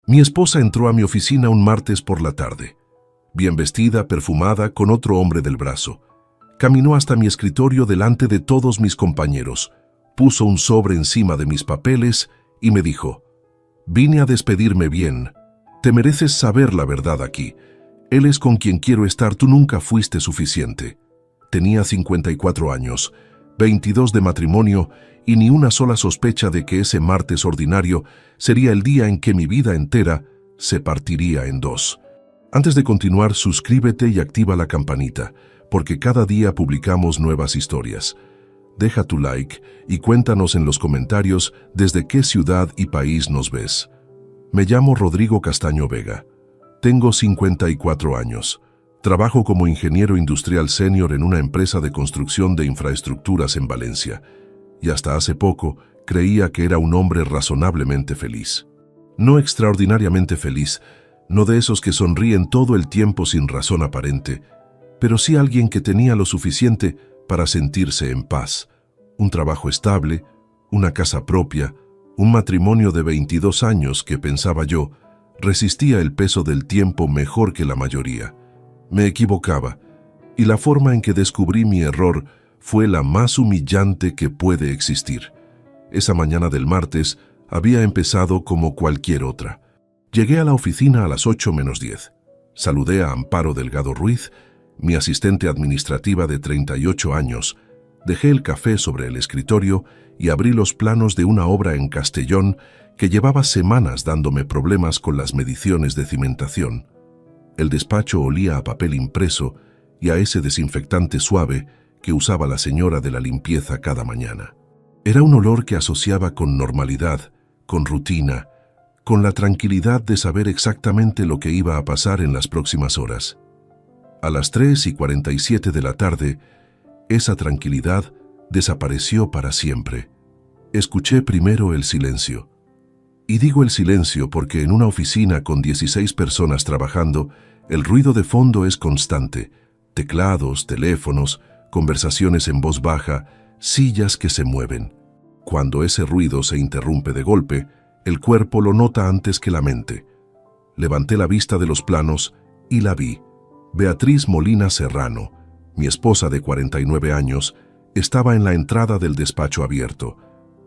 Mi esposa entró a mi oficina un martes por la tarde. Bien vestida, perfumada, con otro hombre del brazo. Caminó hasta mi escritorio delante de todos mis compañeros, puso un sobre encima de mis papeles y me dijo: «Vine a despedirme bien. Te mereces saber la verdad aquí. Él es con quien quiero estar, tú nunca fuiste suficiente». Tenía 54 años, 22 de matrimonio y ni una sola sospecha de que ese martes ordinario sería el día en que mi vida entera se partiría en dos. Antes de continuar, suscríbete y activa la campanita, porque cada día publicamos nuevas historias. Deja tu like y cuéntanos en los comentarios desde qué ciudad y país nos ves. Me llamo Rodrigo Castaño Vega. Tengo 54 años. Trabajo como ingeniero industrial senior en una empresa de construcción de infraestructuras en Valencia. Y hasta hace poco creía que era un hombre razonablemente feliz. No extraordinariamente feliz, no de esos que sonríen todo el tiempo sin razón aparente, pero sí alguien que tenía lo suficiente para sentirse en paz. Un trabajo estable, una casa propia, un matrimonio de 22 años que, pensaba yo, resistía el peso del tiempo mejor que la mayoría. Me equivocaba, y la forma en que descubrí mi error fue la más humillante que puede existir. Esa mañana del martes había empezado como cualquier otra. Llegué a la oficina a las 8:10. Saludé a Amparo Delgado Ruiz, mi asistente administrativa de 38 años. Dejé el café sobre el escritorio y abrí los planos de una obra en Castellón que llevaba semanas dándome problemas con las mediciones de cimentación. El despacho olía a papel impreso y a ese desinfectante suave que usaba la señora de la limpieza cada mañana. Era un olor que asociaba con normalidad, con rutina, con la tranquilidad de saber exactamente lo que iba a pasar en las próximas horas. A las 3:47 de la tarde, esa tranquilidad desapareció para siempre. Escuché primero el silencio. Y digo el silencio porque en una oficina con 16 personas trabajando, el ruido de fondo es constante. Teclados, teléfonos, conversaciones en voz baja, sillas que se mueven. Cuando ese ruido se interrumpe de golpe, el cuerpo lo nota antes que la mente. Levanté la vista de los planos y la vi. Beatriz Molina Serrano, mi esposa de 49 años, estaba en la entrada del despacho abierto.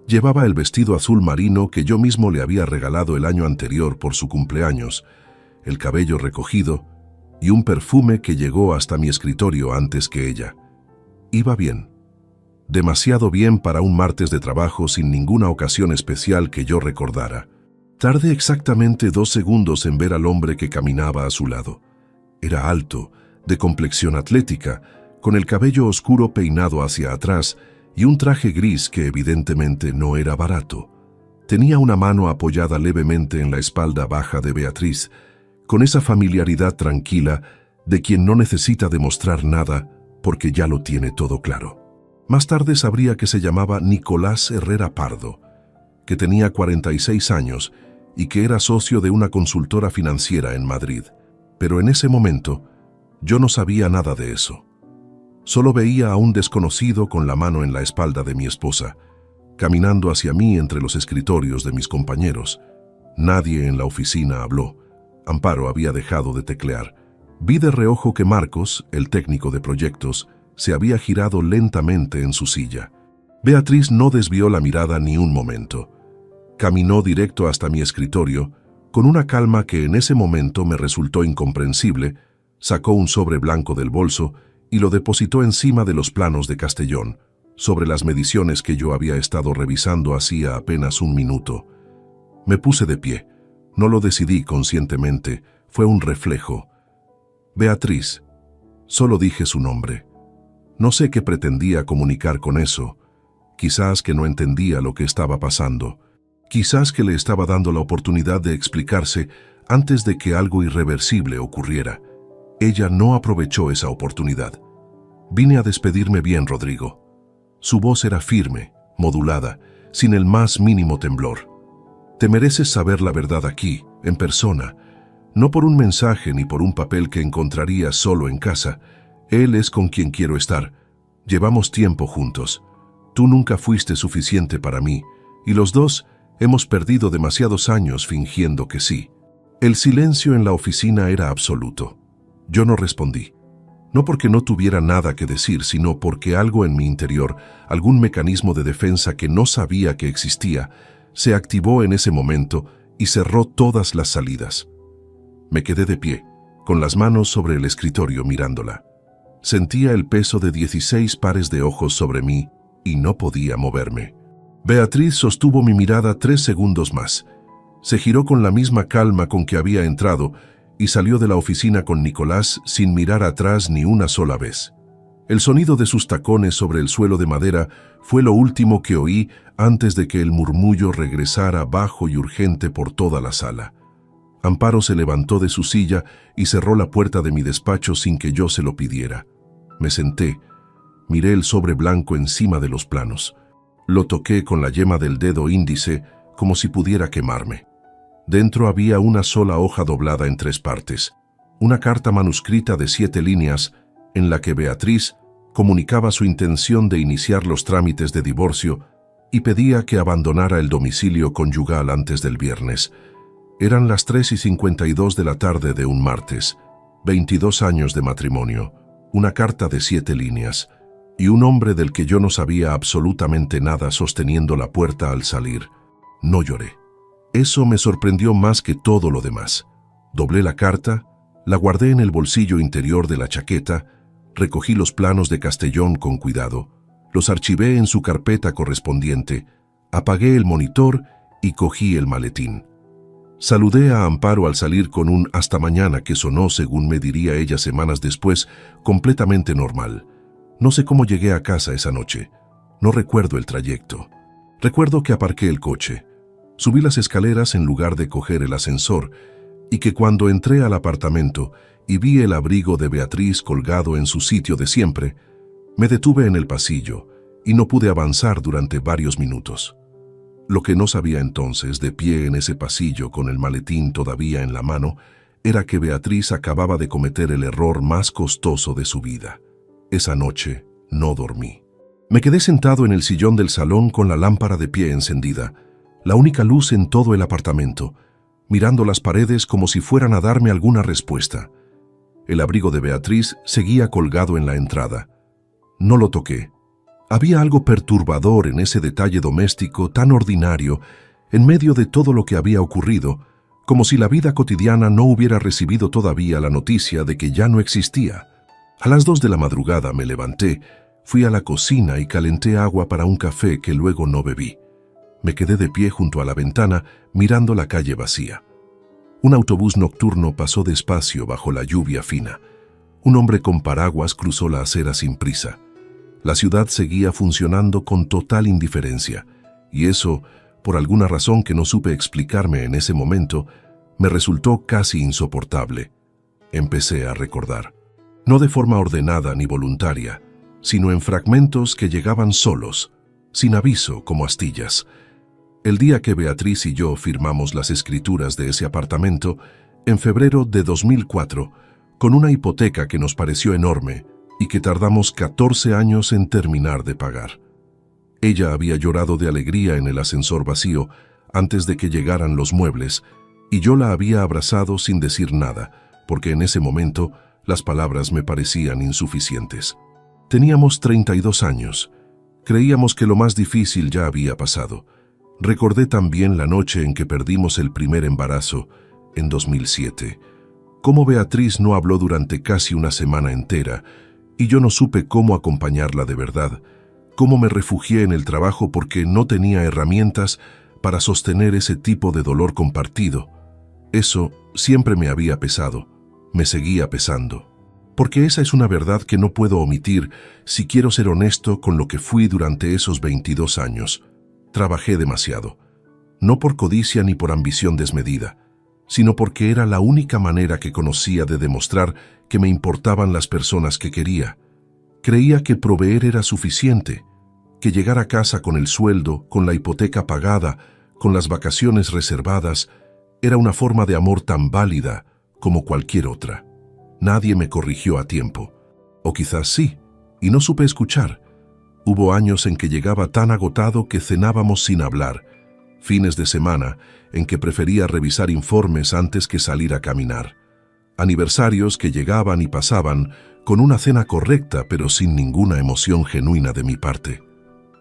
Llevaba el vestido azul marino que yo mismo le había regalado el año anterior por su cumpleaños, el cabello recogido y un perfume que llegó hasta mi escritorio antes que ella. Iba bien. Demasiado bien para un martes de trabajo sin ninguna ocasión especial que yo recordara. Tardé exactamente 2 segundos en ver al hombre que caminaba a su lado. Era alto, de complexión atlética, con el cabello oscuro peinado hacia atrás y un traje gris que evidentemente no era barato. Tenía una mano apoyada levemente en la espalda baja de Beatriz, con esa familiaridad tranquila de quien no necesita demostrar nada porque ya lo tiene todo claro. Más tarde sabría que se llamaba Nicolás Herrera Pardo, que tenía 46 años y que era socio de una consultora financiera en Madrid. Pero en ese momento, yo no sabía nada de eso. Solo veía a un desconocido con la mano en la espalda de mi esposa, caminando hacia mí entre los escritorios de mis compañeros. Nadie en la oficina habló. Amparo había dejado de teclear. Vi de reojo que Marcos, el técnico de proyectos, se había girado lentamente en su silla. Beatriz no desvió la mirada ni un momento. Caminó directo hasta mi escritorio, con una calma que en ese momento me resultó incomprensible, sacó un sobre blanco del bolso y lo depositó encima de los planos de Castellón, sobre las mediciones que yo había estado revisando hacía apenas un minuto. Me puse de pie. No lo decidí conscientemente, fue un reflejo. Beatriz. Solo dije su nombre. No sé qué pretendía comunicar con eso. Quizás que no entendía lo que estaba pasando. Quizás que le estaba dando la oportunidad de explicarse antes de que algo irreversible ocurriera. Ella no aprovechó esa oportunidad. Vine a despedirme bien, Rodrigo. Su voz era firme, modulada, sin el más mínimo temblor. Te mereces saber la verdad aquí, en persona, no por un mensaje ni por un papel que encontrarías solo en casa. Él es con quien quiero estar. Llevamos tiempo juntos. Tú nunca fuiste suficiente para mí, y los dos hemos perdido demasiados años fingiendo que sí. El silencio en la oficina era absoluto. Yo no respondí. No porque no tuviera nada que decir, sino porque algo en mi interior, algún mecanismo de defensa que no sabía que existía, se activó en ese momento y cerró todas las salidas. Me quedé de pie, con las manos sobre el escritorio mirándola. Sentía el peso de 16 pares de ojos sobre mí y no podía moverme. Beatriz sostuvo mi mirada 3 segundos más. Se giró con la misma calma con que había entrado y salió de la oficina con Nicolás sin mirar atrás ni una sola vez. El sonido de sus tacones sobre el suelo de madera fue lo último que oí antes de que el murmullo regresara bajo y urgente por toda la sala. Amparo se levantó de su silla y cerró la puerta de mi despacho sin que yo se lo pidiera. Me senté, miré el sobre blanco encima de los planos. Lo toqué con la yema del dedo índice como si pudiera quemarme. Dentro había una sola hoja doblada en 3 partes, una carta manuscrita de 7 líneas en la que Beatriz comunicaba su intención de iniciar los trámites de divorcio y pedía que abandonara el domicilio conyugal antes del viernes. Eran las 3:52 de la tarde de un martes, 22 años de matrimonio, una carta de 7 líneas y un hombre del que yo no sabía absolutamente nada sosteniendo la puerta al salir. No lloré. Eso me sorprendió más que todo lo demás. Doblé la carta, la guardé en el bolsillo interior de la chaqueta, recogí los planos de Castellón con cuidado, los archivé en su carpeta correspondiente, apagué el monitor y cogí el maletín. Saludé a Amparo al salir con un hasta mañana que sonó, según me diría ella semanas después, completamente normal. No sé cómo llegué a casa esa noche. No recuerdo el trayecto. Recuerdo que aparqué el coche. Subí las escaleras en lugar de coger el ascensor y que cuando entré al apartamento y vi el abrigo de Beatriz colgado en su sitio de siempre, me detuve en el pasillo y no pude avanzar durante varios minutos. Lo que no sabía entonces, de pie en ese pasillo con el maletín todavía en la mano, era que Beatriz acababa de cometer el error más costoso de su vida. Esa noche no dormí. Me quedé sentado en el sillón del salón con la lámpara de pie encendida, la única luz en todo el apartamento, mirando las paredes como si fueran a darme alguna respuesta. El abrigo de Beatriz seguía colgado en la entrada. No lo toqué. Había algo perturbador en ese detalle doméstico tan ordinario, en medio de todo lo que había ocurrido, como si la vida cotidiana no hubiera recibido todavía la noticia de que ya no existía. A las 2 de la madrugada me levanté, fui a la cocina y calenté agua para un café que luego no bebí. Me quedé de pie junto a la ventana, mirando la calle vacía. Un autobús nocturno pasó despacio bajo la lluvia fina. Un hombre con paraguas cruzó la acera sin prisa. La ciudad seguía funcionando con total indiferencia, y eso, por alguna razón que no supe explicarme en ese momento, me resultó casi insoportable. Empecé a recordar. No de forma ordenada ni voluntaria, sino en fragmentos que llegaban solos, sin aviso, como astillas. El día que Beatriz y yo firmamos las escrituras de ese apartamento, en febrero de 2004, con una hipoteca que nos pareció enorme y que tardamos 14 años en terminar de pagar. Ella había llorado de alegría en el ascensor vacío antes de que llegaran los muebles, y yo la había abrazado sin decir nada, porque en ese momento las palabras me parecían insuficientes. Teníamos 32 años. Creíamos que lo más difícil ya había pasado. Recordé también la noche en que perdimos el primer embarazo, en 2007. Cómo Beatriz no habló durante casi una semana entera, y yo no supe cómo acompañarla de verdad. Cómo me refugié en el trabajo porque no tenía herramientas para sostener ese tipo de dolor compartido. Eso siempre me había pesado, me seguía pesando. Porque esa es una verdad que no puedo omitir si quiero ser honesto con lo que fui durante esos 22 años. Trabajé demasiado, no por codicia ni por ambición desmedida, sino porque era la única manera que conocía de demostrar que me importaban las personas que quería. Creía que proveer era suficiente, que llegar a casa con el sueldo, con la hipoteca pagada, con las vacaciones reservadas, era una forma de amor tan válida como cualquier otra. Nadie me corrigió a tiempo, o quizás sí, y no supe escuchar. Hubo años en que llegaba tan agotado que cenábamos sin hablar, fines de semana en que prefería revisar informes antes que salir a caminar, aniversarios que llegaban y pasaban con una cena correcta pero sin ninguna emoción genuina de mi parte.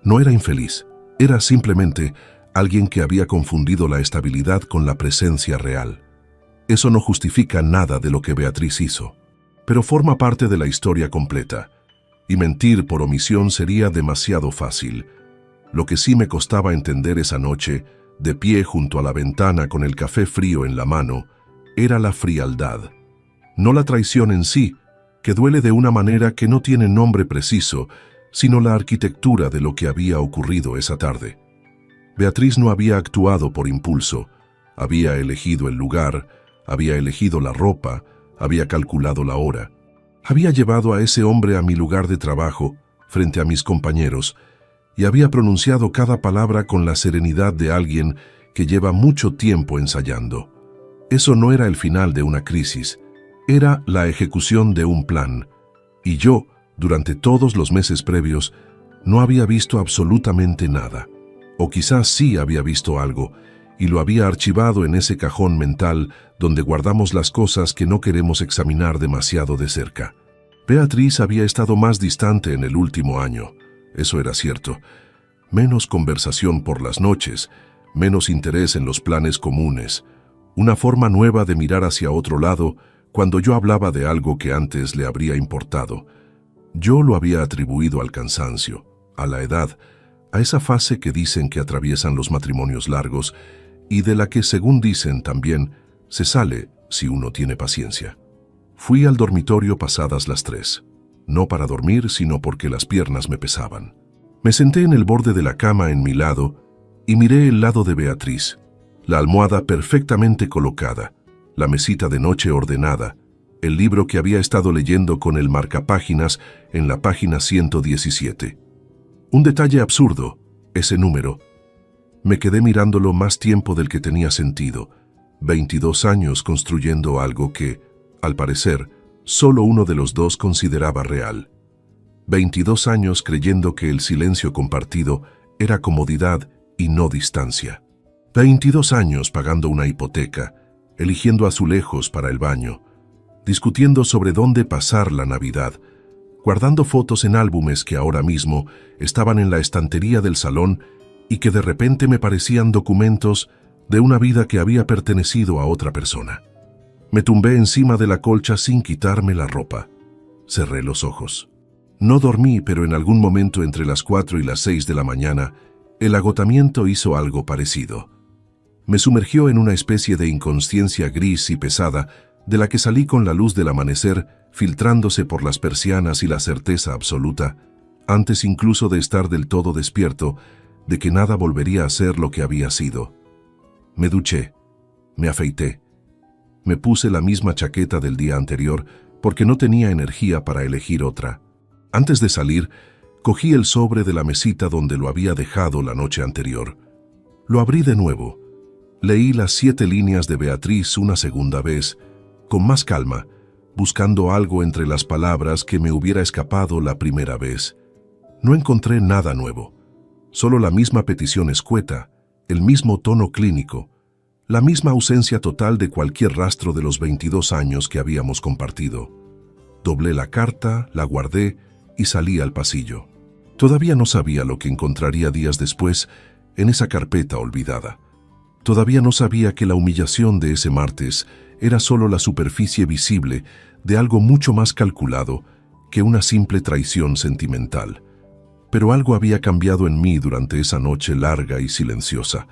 No era infeliz, era simplemente alguien que había confundido la estabilidad con la presencia real. Eso no justifica nada de lo que Beatriz hizo, pero forma parte de la historia completa, y mentir por omisión sería demasiado fácil. Lo que sí me costaba entender esa noche, de pie junto a la ventana con el café frío en la mano, era la frialdad. No la traición en sí, que duele de una manera que no tiene nombre preciso, sino la arquitectura de lo que había ocurrido esa tarde. Beatriz no había actuado por impulso, había elegido el lugar, había elegido la ropa, había calculado la hora. Había llevado a ese hombre a mi lugar de trabajo, frente a mis compañeros, y había pronunciado cada palabra con la serenidad de alguien que lleva mucho tiempo ensayando. Eso no era el final de una crisis, era la ejecución de un plan, y yo, durante todos los meses previos, no había visto absolutamente nada, o quizás sí había visto algo, y lo había archivado en ese cajón mental donde guardamos las cosas que no queremos examinar demasiado de cerca. Beatriz había estado más distante en el último año, eso era cierto. Menos conversación por las noches, menos interés en los planes comunes, una forma nueva de mirar hacia otro lado cuando yo hablaba de algo que antes le habría importado. Yo lo había atribuido al cansancio, a la edad, a esa fase que dicen que atraviesan los matrimonios largos y de la que, según dicen también, se sale si uno tiene paciencia. Fui al dormitorio pasadas las 3, no para dormir, sino porque las piernas me pesaban. Me senté en el borde de la cama en mi lado y miré el lado de Beatriz, la almohada perfectamente colocada, la mesita de noche ordenada, el libro que había estado leyendo con el marcapáginas en la página 117. Un detalle absurdo, ese número. Me quedé mirándolo más tiempo del que tenía sentido, 22 años construyendo algo que, al parecer, solo uno de los dos consideraba real. 22 años creyendo que el silencio compartido era comodidad y no distancia. 22 años pagando una hipoteca, eligiendo azulejos para el baño, discutiendo sobre dónde pasar la Navidad, guardando fotos en álbumes que ahora mismo estaban en la estantería del salón y que de repente me parecían documentos de una vida que había pertenecido a otra persona. Me tumbé encima de la colcha sin quitarme la ropa. Cerré los ojos. No dormí, pero en algún momento entre las 4 y las 6 de la mañana, el agotamiento hizo algo parecido. Me sumergió en una especie de inconsciencia gris y pesada, de la que salí con la luz del amanecer filtrándose por las persianas y la certeza absoluta, antes incluso de estar del todo despierto, de que nada volvería a ser lo que había sido. Me duché, me afeité, me puse la misma chaqueta del día anterior porque no tenía energía para elegir otra. Antes de salir, cogí el sobre de la mesita donde lo había dejado la noche anterior. Lo abrí de nuevo. Leí las 7 líneas de Beatriz una segunda vez, con más calma, buscando algo entre las palabras que me hubiera escapado la primera vez. No encontré nada nuevo, solo la misma petición escueta, el mismo tono clínico, la misma ausencia total de cualquier rastro de los 22 años que habíamos compartido. Doblé la carta, la guardé y salí al pasillo. Todavía no sabía lo que encontraría días después en esa carpeta olvidada. Todavía no sabía que la humillación de ese martes era solo la superficie visible de algo mucho más calculado que una simple traición sentimental. Pero algo había cambiado en mí durante esa noche larga y silenciosa.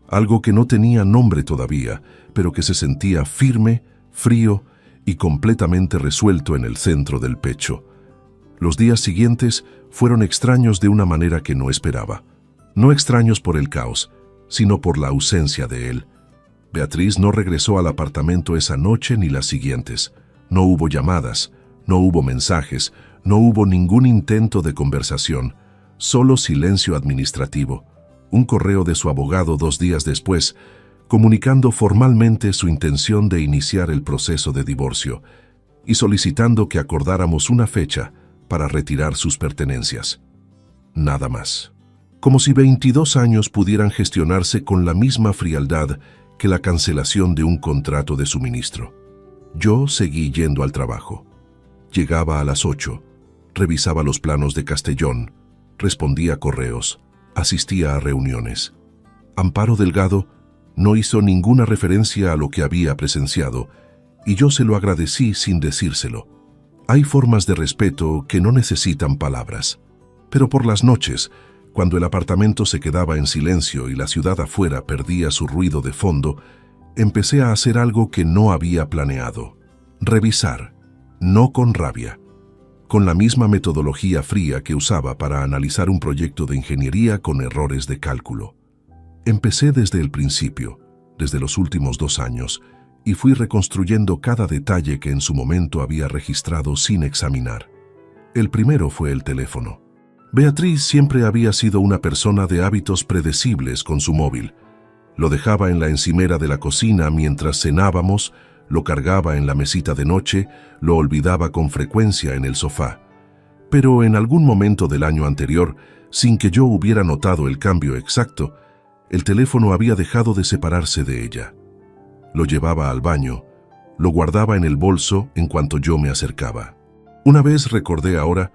Algo que no tenía nombre todavía, pero que se sentía firme, frío y completamente resuelto en el centro del pecho. Los días siguientes fueron extraños de una manera que no esperaba. No extraños por el caos, sino por la ausencia de él. Beatriz no regresó al apartamento esa noche ni las siguientes. No hubo llamadas, no hubo mensajes, no hubo ningún intento de conversación, solo silencio administrativo. Un correo de su abogado 2 días después, comunicando formalmente su intención de iniciar el proceso de divorcio y solicitando que acordáramos una fecha para retirar sus pertenencias. Nada más. como si 22 años pudieran gestionarse con la misma frialdad que la cancelación de un contrato de suministro. Yo seguí yendo al trabajo. Llegaba a las 8, revisaba los planos de Castellón, respondía correos, asistía a reuniones. Amparo Delgado no hizo ninguna referencia a lo que había presenciado, y yo se lo agradecí sin decírselo. Hay formas de respeto que no necesitan palabras. Pero por las noches, cuando el apartamento se quedaba en silencio y la ciudad afuera perdía su ruido de fondo, empecé a hacer algo que no había planeado. Revisar, no con rabia, con la misma metodología fría que usaba para analizar un proyecto de ingeniería con errores de cálculo. Empecé desde el principio, desde los últimos 2 años, y fui reconstruyendo cada detalle que en su momento había registrado sin examinar. El primero fue el teléfono. Beatriz siempre había sido una persona de hábitos predecibles con su móvil. Lo dejaba en la encimera de la cocina mientras cenábamos, lo cargaba en la mesita de noche, lo olvidaba con frecuencia en el sofá. Pero en algún momento del año anterior, sin que yo hubiera notado el cambio exacto, el teléfono había dejado de separarse de ella. Lo llevaba al baño, lo guardaba en el bolso en cuanto yo me acercaba. Una vez, recordé ahora,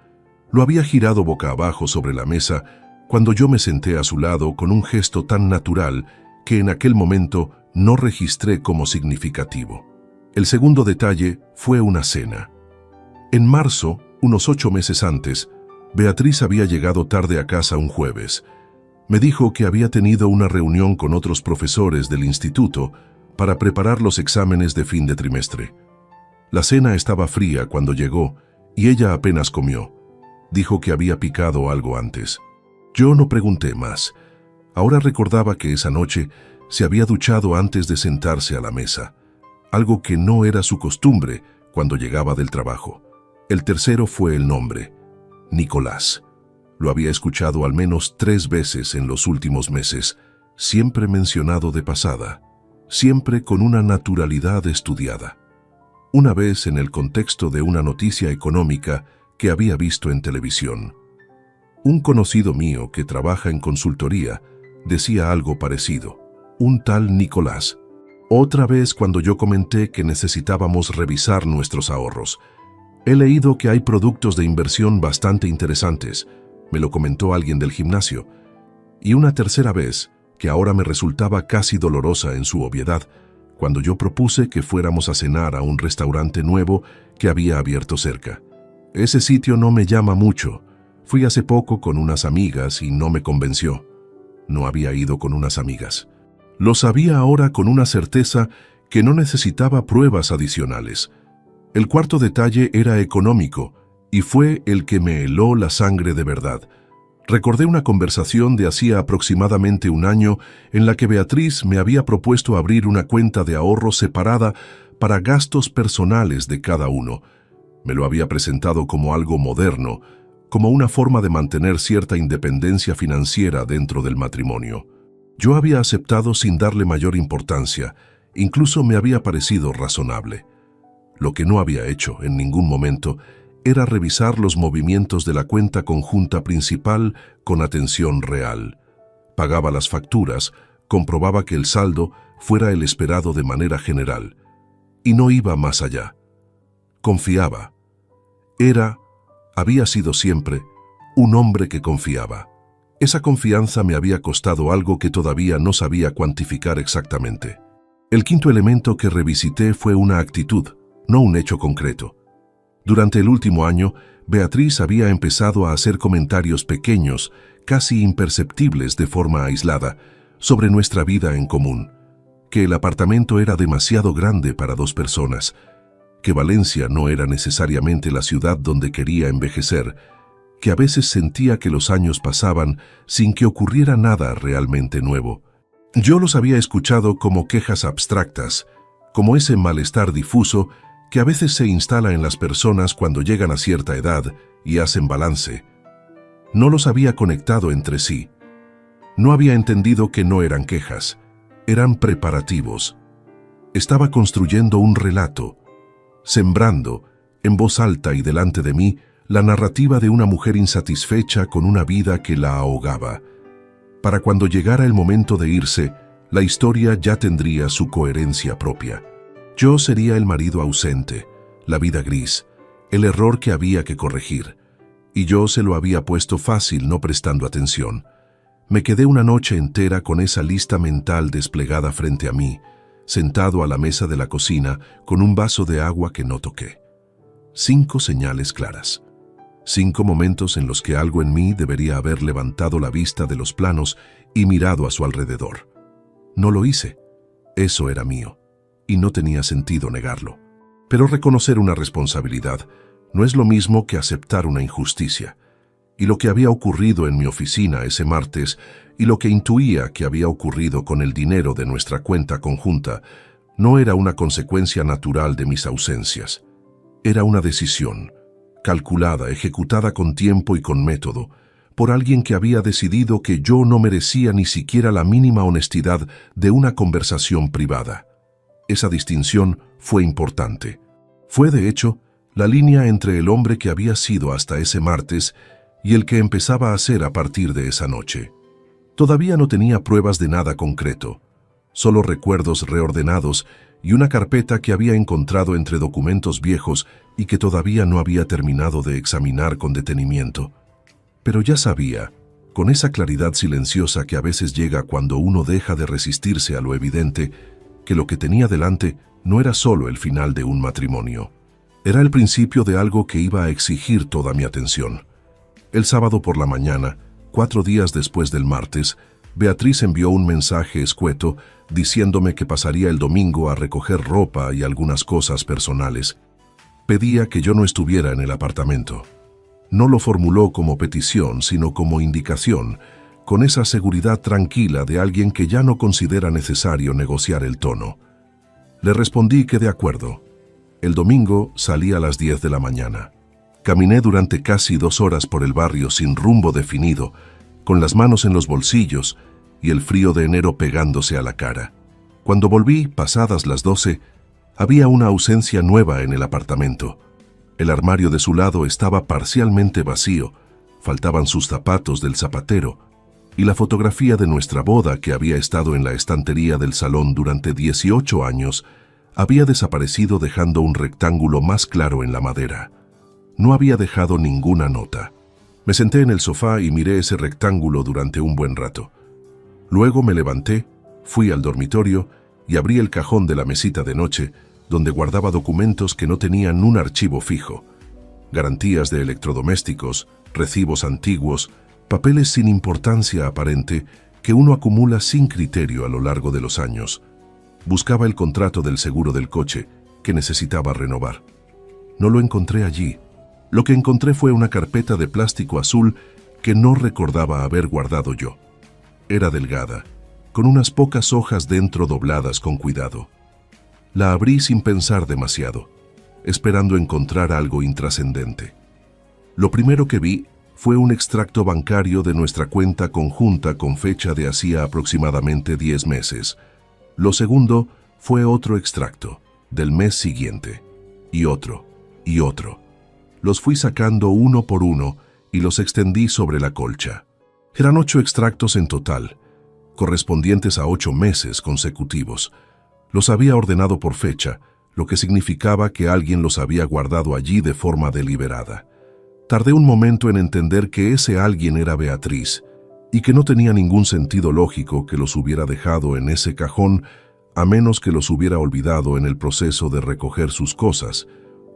lo había girado boca abajo sobre la mesa cuando yo me senté a su lado con un gesto tan natural que en aquel momento no registré como significativo. El segundo detalle fue una cena. En marzo, unos 8 meses antes, Beatriz había llegado tarde a casa un jueves. Me dijo que había tenido una reunión con otros profesores del instituto para preparar los exámenes de fin de trimestre. La cena estaba fría cuando llegó y ella apenas comió. Dijo que había picado algo antes. Yo no pregunté más. Ahora recordaba que esa noche se había duchado antes de sentarse a la mesa, algo que no era su costumbre cuando llegaba del trabajo. El tercero fue el nombre, Nicolás. Lo había escuchado al menos 3 veces en los últimos meses, siempre mencionado de pasada, siempre con una naturalidad estudiada. Una vez en el contexto de una noticia económica que había visto en televisión. Un conocido mío que trabaja en consultoría decía algo parecido, un tal Nicolás. Otra vez cuando yo comenté que necesitábamos revisar nuestros ahorros. He leído que hay productos de inversión bastante interesantes, me lo comentó alguien del gimnasio. Y una tercera vez, que ahora me resultaba casi dolorosa en su obviedad, cuando yo propuse que fuéramos a cenar a un restaurante nuevo que había abierto cerca. Ese sitio no me llama mucho. Fui hace poco con unas amigas y no me convenció. No había ido con unas amigas. Lo sabía ahora con una certeza que no necesitaba pruebas adicionales. El cuarto detalle era económico y fue el que me heló la sangre de verdad. Recordé una conversación de hacía aproximadamente 1 año en la que Beatriz me había propuesto abrir una cuenta de ahorro separada para gastos personales de cada uno. Me lo había presentado como algo moderno, como una forma de mantener cierta independencia financiera dentro del matrimonio. Yo había aceptado sin darle mayor importancia, incluso me había parecido razonable. Lo que no había hecho en ningún momento era revisar los movimientos de la cuenta conjunta principal con atención real. Pagaba las facturas, comprobaba que el saldo fuera el esperado de manera general, y no iba más allá. Confiaba. Había sido siempre, un hombre que confiaba. Esa confianza me había costado algo que todavía no sabía cuantificar exactamente. El quinto elemento que revisité fue una actitud, no un hecho concreto. Durante el último año, Beatriz había empezado a hacer comentarios pequeños, casi imperceptibles de forma aislada, sobre nuestra vida en común, que el apartamento era demasiado grande para 2 personas, que Valencia no era necesariamente la ciudad donde quería envejecer, que a veces sentía que los años pasaban sin que ocurriera nada realmente nuevo. Yo los había escuchado como quejas abstractas, como ese malestar difuso que a veces se instala en las personas cuando llegan a cierta edad y hacen balance. No los había conectado entre sí. No había entendido que no eran quejas, eran preparativos. Estaba construyendo un relato, sembrando, en voz alta y delante de mí, la narrativa de una mujer insatisfecha con una vida que la ahogaba. Para cuando llegara el momento de irse, la historia ya tendría su coherencia propia. Yo sería el marido ausente, la vida gris, el error que había que corregir. Y yo se lo había puesto fácil no prestando atención. Me quedé una noche entera con esa lista mental desplegada frente a mí, sentado a la mesa de la cocina con un vaso de agua que no toqué. 5 señales claras. 5 momentos en los que algo en mí debería haber levantado la vista de los planos y mirado a su alrededor. No lo hice. Eso era mío, y no tenía sentido negarlo. Pero reconocer una responsabilidad no es lo mismo que aceptar una injusticia. Y lo que había ocurrido en mi oficina ese martes y lo que intuía que había ocurrido con el dinero de nuestra cuenta conjunta no era una consecuencia natural de mis ausencias. Era una decisión, calculada, ejecutada con tiempo y con método, por alguien que había decidido que yo no merecía ni siquiera la mínima honestidad de una conversación privada. Esa distinción fue importante. Fue, de hecho, la línea entre el hombre que había sido hasta ese martes y el que empezaba a ser a partir de esa noche. Todavía no tenía pruebas de nada concreto, solo recuerdos reordenados y una carpeta que había encontrado entre documentos viejos y que todavía no había terminado de examinar con detenimiento. Pero ya sabía, con esa claridad silenciosa que a veces llega cuando uno deja de resistirse a lo evidente, que lo que tenía delante no era solo el final de un matrimonio. Era el principio de algo que iba a exigir toda mi atención. El sábado por la mañana, 4 días después del martes, Beatriz envió un mensaje escueto diciéndome que pasaría el domingo a recoger ropa y algunas cosas personales. Pedía que yo no estuviera en el apartamento. No lo formuló como petición, sino como indicación, con esa seguridad tranquila de alguien que ya no considera necesario negociar el tono. Le respondí que de acuerdo. El domingo salí a las 10 de la mañana. Caminé durante casi 2 horas por el barrio sin rumbo definido, con las manos en los bolsillos y el frío de enero pegándose a la cara. Cuando volví, pasadas las 12, había una ausencia nueva en el apartamento. El armario de su lado estaba parcialmente vacío, faltaban sus zapatos del zapatero, y la fotografía de nuestra boda, que había estado en la estantería del salón durante 18 años, había desaparecido dejando un rectángulo más claro en la madera. No había dejado ninguna nota. Me senté en el sofá y miré ese rectángulo durante un buen rato. Luego me levanté, fui al dormitorio y abrí el cajón de la mesita de noche, donde guardaba documentos que no tenían un archivo fijo. Garantías de electrodomésticos, recibos antiguos, papeles sin importancia aparente que uno acumula sin criterio a lo largo de los años. Buscaba el contrato del seguro del coche, que necesitaba renovar. No lo encontré allí. Lo que encontré fue una carpeta de plástico azul que no recordaba haber guardado yo. Era delgada, con unas pocas hojas dentro dobladas con cuidado. La abrí sin pensar demasiado, esperando encontrar algo intrascendente. Lo primero que vi fue un extracto bancario de nuestra cuenta conjunta con fecha de hacía aproximadamente 10 meses. Lo segundo fue otro extracto, del mes siguiente, y otro, y otro. Los fui sacando uno por uno y los extendí sobre la colcha. Eran 8 extractos en total, correspondientes a 8 meses consecutivos. Los había ordenado por fecha, lo que significaba que alguien los había guardado allí de forma deliberada. Tardé un momento en entender que ese alguien era Beatriz, y que no tenía ningún sentido lógico que los hubiera dejado en ese cajón, a menos que los hubiera olvidado en el proceso de recoger sus cosas,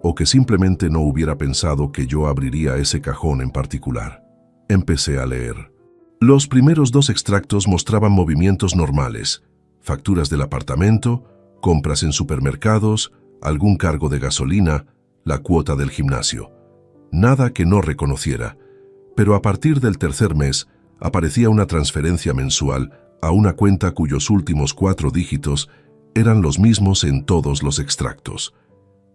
o que simplemente no hubiera pensado que yo abriría ese cajón en particular. Empecé a leer. Los primeros 2 extractos mostraban movimientos normales, facturas del apartamento, compras en supermercados, algún cargo de gasolina, la cuota del gimnasio. Nada que no reconociera, pero a partir del tercer mes aparecía una transferencia mensual a una cuenta cuyos últimos 4 dígitos eran los mismos en todos los extractos.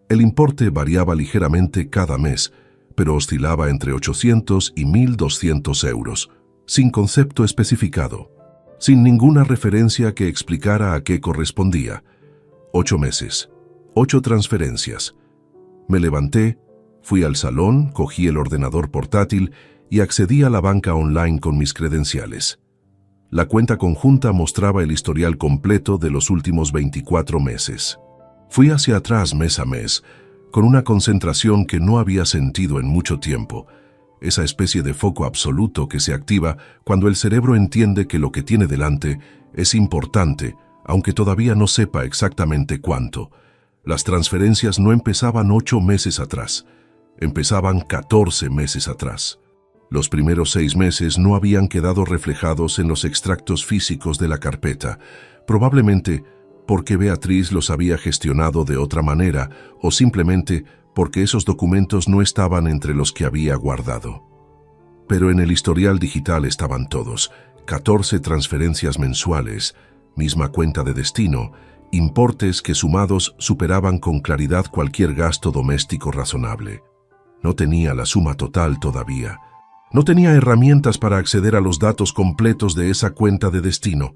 El importe variaba ligeramente cada mes, pero oscilaba entre 800 y 1.200 euros, sin concepto especificado, sin ninguna referencia que explicara a qué correspondía. 8 meses, 8 transferencias. Me levanté, fui al salón, cogí el ordenador portátil y accedí a la banca online con mis credenciales. La cuenta conjunta mostraba el historial completo de los últimos 24 meses. Fui hacia atrás mes a mes, con una concentración que no había sentido en mucho tiempo, esa especie de foco absoluto que se activa cuando el cerebro entiende que lo que tiene delante es importante, aunque todavía no sepa exactamente cuánto. Las transferencias no empezaban 8 meses atrás, empezaban 14 meses atrás. Los primeros 6 meses no habían quedado reflejados en los extractos físicos de la carpeta, probablemente porque Beatriz los había gestionado de otra manera o simplemente porque esos documentos no estaban entre los que había guardado. Pero en el historial digital estaban todos, 14 transferencias mensuales, misma cuenta de destino, importes que sumados superaban con claridad cualquier gasto doméstico razonable. No tenía la suma total todavía. No tenía herramientas para acceder a los datos completos de esa cuenta de destino,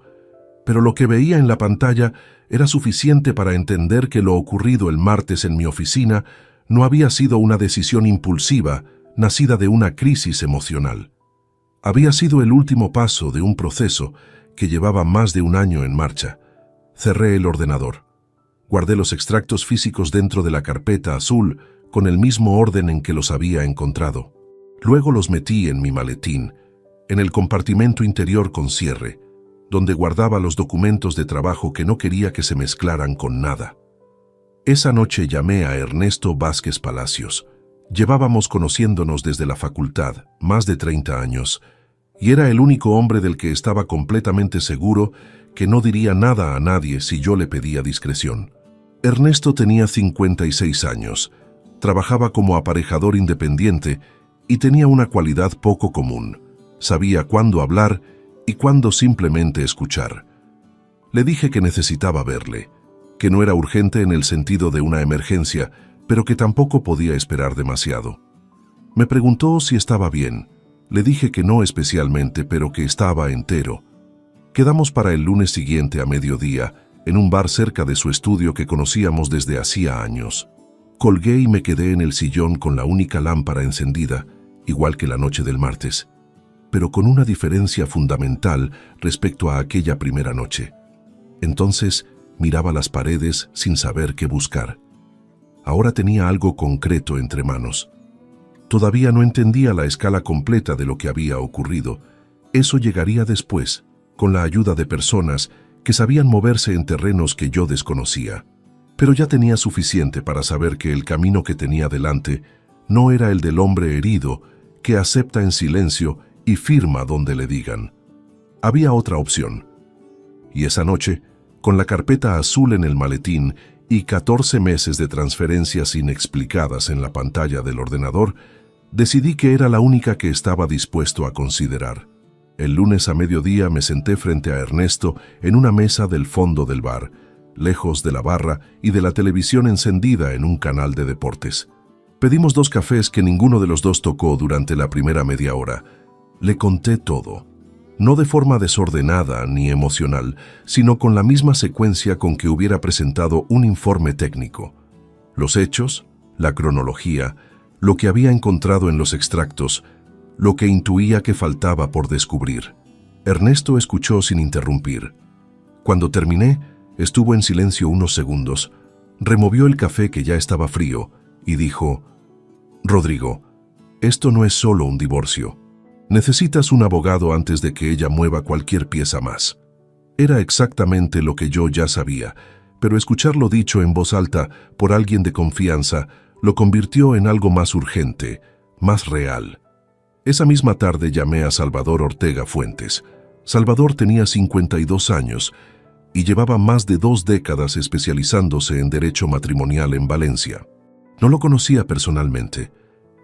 pero lo que veía en la pantalla era suficiente para entender que lo ocurrido el martes en mi oficina no había sido una decisión impulsiva, nacida de una crisis emocional. Había sido el último paso de un proceso que llevaba más de un año en marcha. Cerré el ordenador. Guardé los extractos físicos dentro de la carpeta azul con el mismo orden en que los había encontrado. Luego los metí en mi maletín, en el compartimento interior con cierre, donde guardaba los documentos de trabajo que no quería que se mezclaran con nada. Esa noche llamé a Ernesto Vázquez Palacios. Llevábamos conociéndonos desde la facultad, más de 30 años, y era el único hombre del que estaba completamente seguro que no diría nada a nadie si yo le pedía discreción. Ernesto tenía 56 años, trabajaba como aparejador independiente y tenía una cualidad poco común. Sabía cuándo hablar y cuándo simplemente escuchar. Le dije que necesitaba verle, que no era urgente en el sentido de una emergencia, pero que tampoco podía esperar demasiado. Me preguntó si estaba bien. Le dije que no especialmente, pero que estaba entero. Quedamos para el lunes siguiente a mediodía, en un bar cerca de su estudio que conocíamos desde hacía años. Colgué y me quedé en el sillón con la única lámpara encendida, igual que la noche del martes, pero con una diferencia fundamental respecto a aquella primera noche. Entonces miraba las paredes sin saber qué buscar. Ahora tenía algo concreto entre manos. Todavía no entendía la escala completa de lo que había ocurrido. Eso llegaría después, con la ayuda de personas que sabían moverse en terrenos que yo desconocía. Pero ya tenía suficiente para saber que el camino que tenía delante no era el del hombre herido que acepta en silencio y firma donde le digan. Había otra opción. Y esa noche, con la carpeta azul en el maletín y 14 meses de transferencias inexplicadas en la pantalla del ordenador, decidí que era la única que estaba dispuesto a considerar. El lunes a mediodía me senté frente a Ernesto en una mesa del fondo del bar, lejos de la barra y de la televisión encendida en un canal de deportes. Pedimos 2 cafés que ninguno de los dos tocó durante la primera media hora. Le conté todo, no de forma desordenada ni emocional, sino con la misma secuencia con que hubiera presentado un informe técnico. Los hechos, la cronología, lo que había encontrado en los extractos, lo que intuía que faltaba por descubrir. Ernesto escuchó sin interrumpir. Cuando terminé, estuvo en silencio unos segundos, removió el café que ya estaba frío y dijo: «Rodrigo, esto no es solo un divorcio. Necesitas un abogado antes de que ella mueva cualquier pieza más». Era exactamente lo que yo ya sabía, pero escucharlo dicho en voz alta por alguien de confianza lo convirtió en algo más urgente, más real. Esa misma tarde llamé a Salvador Ortega Fuentes. Salvador tenía 52 años y llevaba más de 2 décadas especializándose en derecho matrimonial en Valencia. No lo conocía personalmente,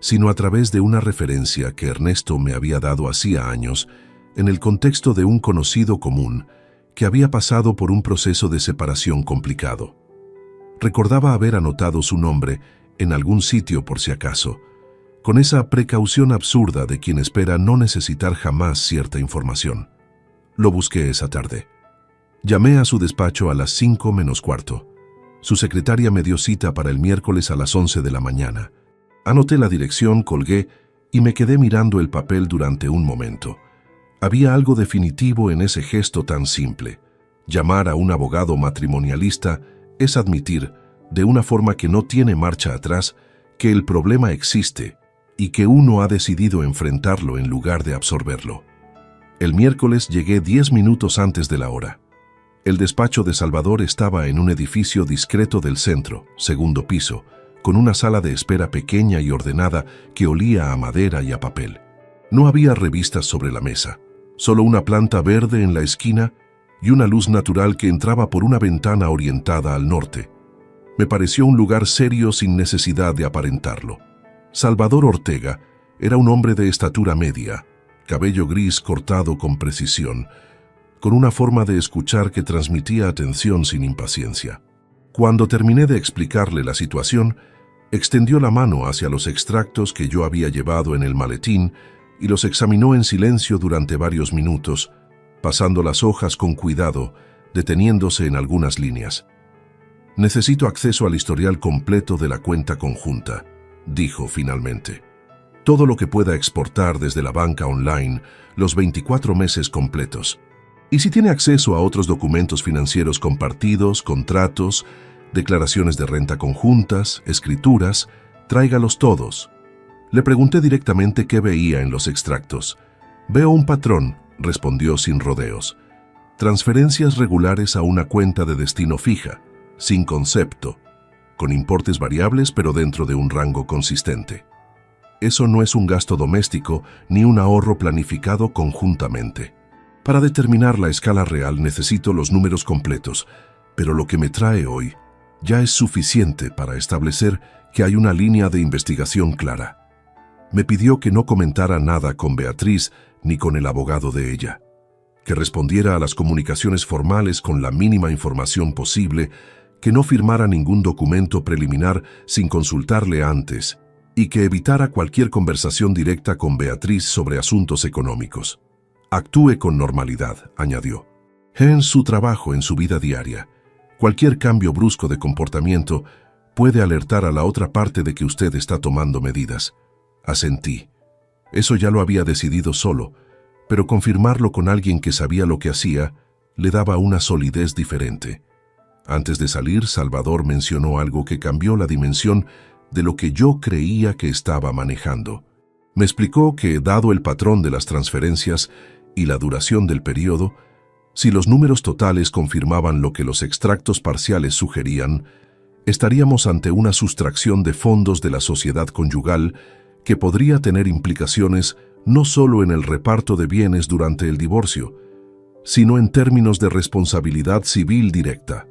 sino a través de una referencia que Ernesto me había dado hacía años en el contexto de un conocido común que había pasado por un proceso de separación complicado. Recordaba haber anotado su nombre en algún sitio por si acaso, con esa precaución absurda de quien espera no necesitar jamás cierta información. Lo busqué esa tarde. Llamé a su despacho a las 5 menos cuarto. Su secretaria me dio cita para el miércoles a las 11 de la mañana. Anoté la dirección, colgué y me quedé mirando el papel durante un momento. Había algo definitivo en ese gesto tan simple. Llamar a un abogado matrimonialista es admitir, de una forma que no tiene marcha atrás, que el problema existe y que uno ha decidido enfrentarlo en lugar de absorberlo. El miércoles llegué 10 minutos antes de la hora. El despacho de Salvador estaba en un edificio discreto del centro, segundo piso, con una sala de espera pequeña y ordenada que olía a madera y a papel. No había revistas sobre la mesa, solo una planta verde en la esquina y una luz natural que entraba por una ventana orientada al norte. Me pareció un lugar serio sin necesidad de aparentarlo. Salvador Ortega era un hombre de estatura media, cabello gris cortado con precisión, con una forma de escuchar que transmitía atención sin impaciencia. Cuando terminé de explicarle la situación, extendió la mano hacia los extractos que yo había llevado en el maletín y los examinó en silencio durante varios minutos, pasando las hojas con cuidado, deteniéndose en algunas líneas. «Necesito acceso al historial completo de la cuenta conjunta», dijo finalmente. «Todo lo que pueda exportar desde la banca online, los 24 meses completos. Y si tiene acceso a otros documentos financieros compartidos, contratos, declaraciones de renta conjuntas, escrituras, tráigalos todos». Le pregunté directamente qué veía en los extractos. «Veo un patrón», respondió sin rodeos. «Transferencias regulares a una cuenta de destino fija, sin concepto, con importes variables pero dentro de un rango consistente. Eso no es un gasto doméstico ni un ahorro planificado conjuntamente. Para determinar la escala real necesito los números completos, pero lo que me trae hoy ya es suficiente para establecer que hay una línea de investigación clara». Me pidió que no comentara nada con Beatriz ni con el abogado de ella, que respondiera a las comunicaciones formales con la mínima información posible, que no firmara ningún documento preliminar sin consultarle antes y que evitara cualquier conversación directa con Beatriz sobre asuntos económicos. «Actúe con normalidad», añadió. «En su trabajo, en su vida diaria. Cualquier cambio brusco de comportamiento puede alertar a la otra parte de que usted está tomando medidas». Asentí. Eso ya lo había decidido solo, pero confirmarlo con alguien que sabía lo que hacía le daba una solidez diferente. Antes de salir, Salvador mencionó algo que cambió la dimensión de lo que yo creía que estaba manejando. Me explicó que, dado el patrón de las transferencias y la duración del periodo, si los números totales confirmaban lo que los extractos parciales sugerían, estaríamos ante una sustracción de fondos de la sociedad conyugal que podría tener implicaciones no solo en el reparto de bienes durante el divorcio, sino en términos de responsabilidad civil directa.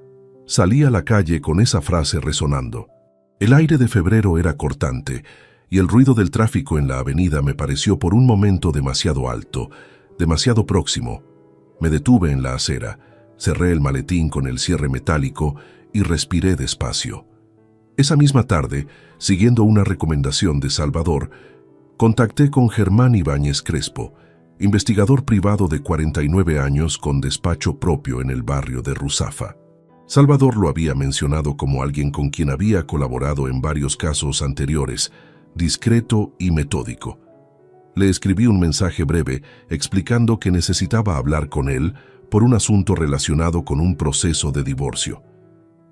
Salí a la calle con esa frase resonando. El aire de febrero era cortante y el ruido del tráfico en la avenida me pareció por un momento demasiado alto, demasiado próximo. Me detuve en la acera, cerré el maletín con el cierre metálico y respiré despacio. Esa misma tarde, siguiendo una recomendación de Salvador, contacté con Germán Ibáñez Crespo, investigador privado de 49 años con despacho propio en el barrio de Ruzafa. Salvador lo había mencionado como alguien con quien había colaborado en varios casos anteriores, discreto y metódico. Le escribí un mensaje breve explicando que necesitaba hablar con él por un asunto relacionado con un proceso de divorcio.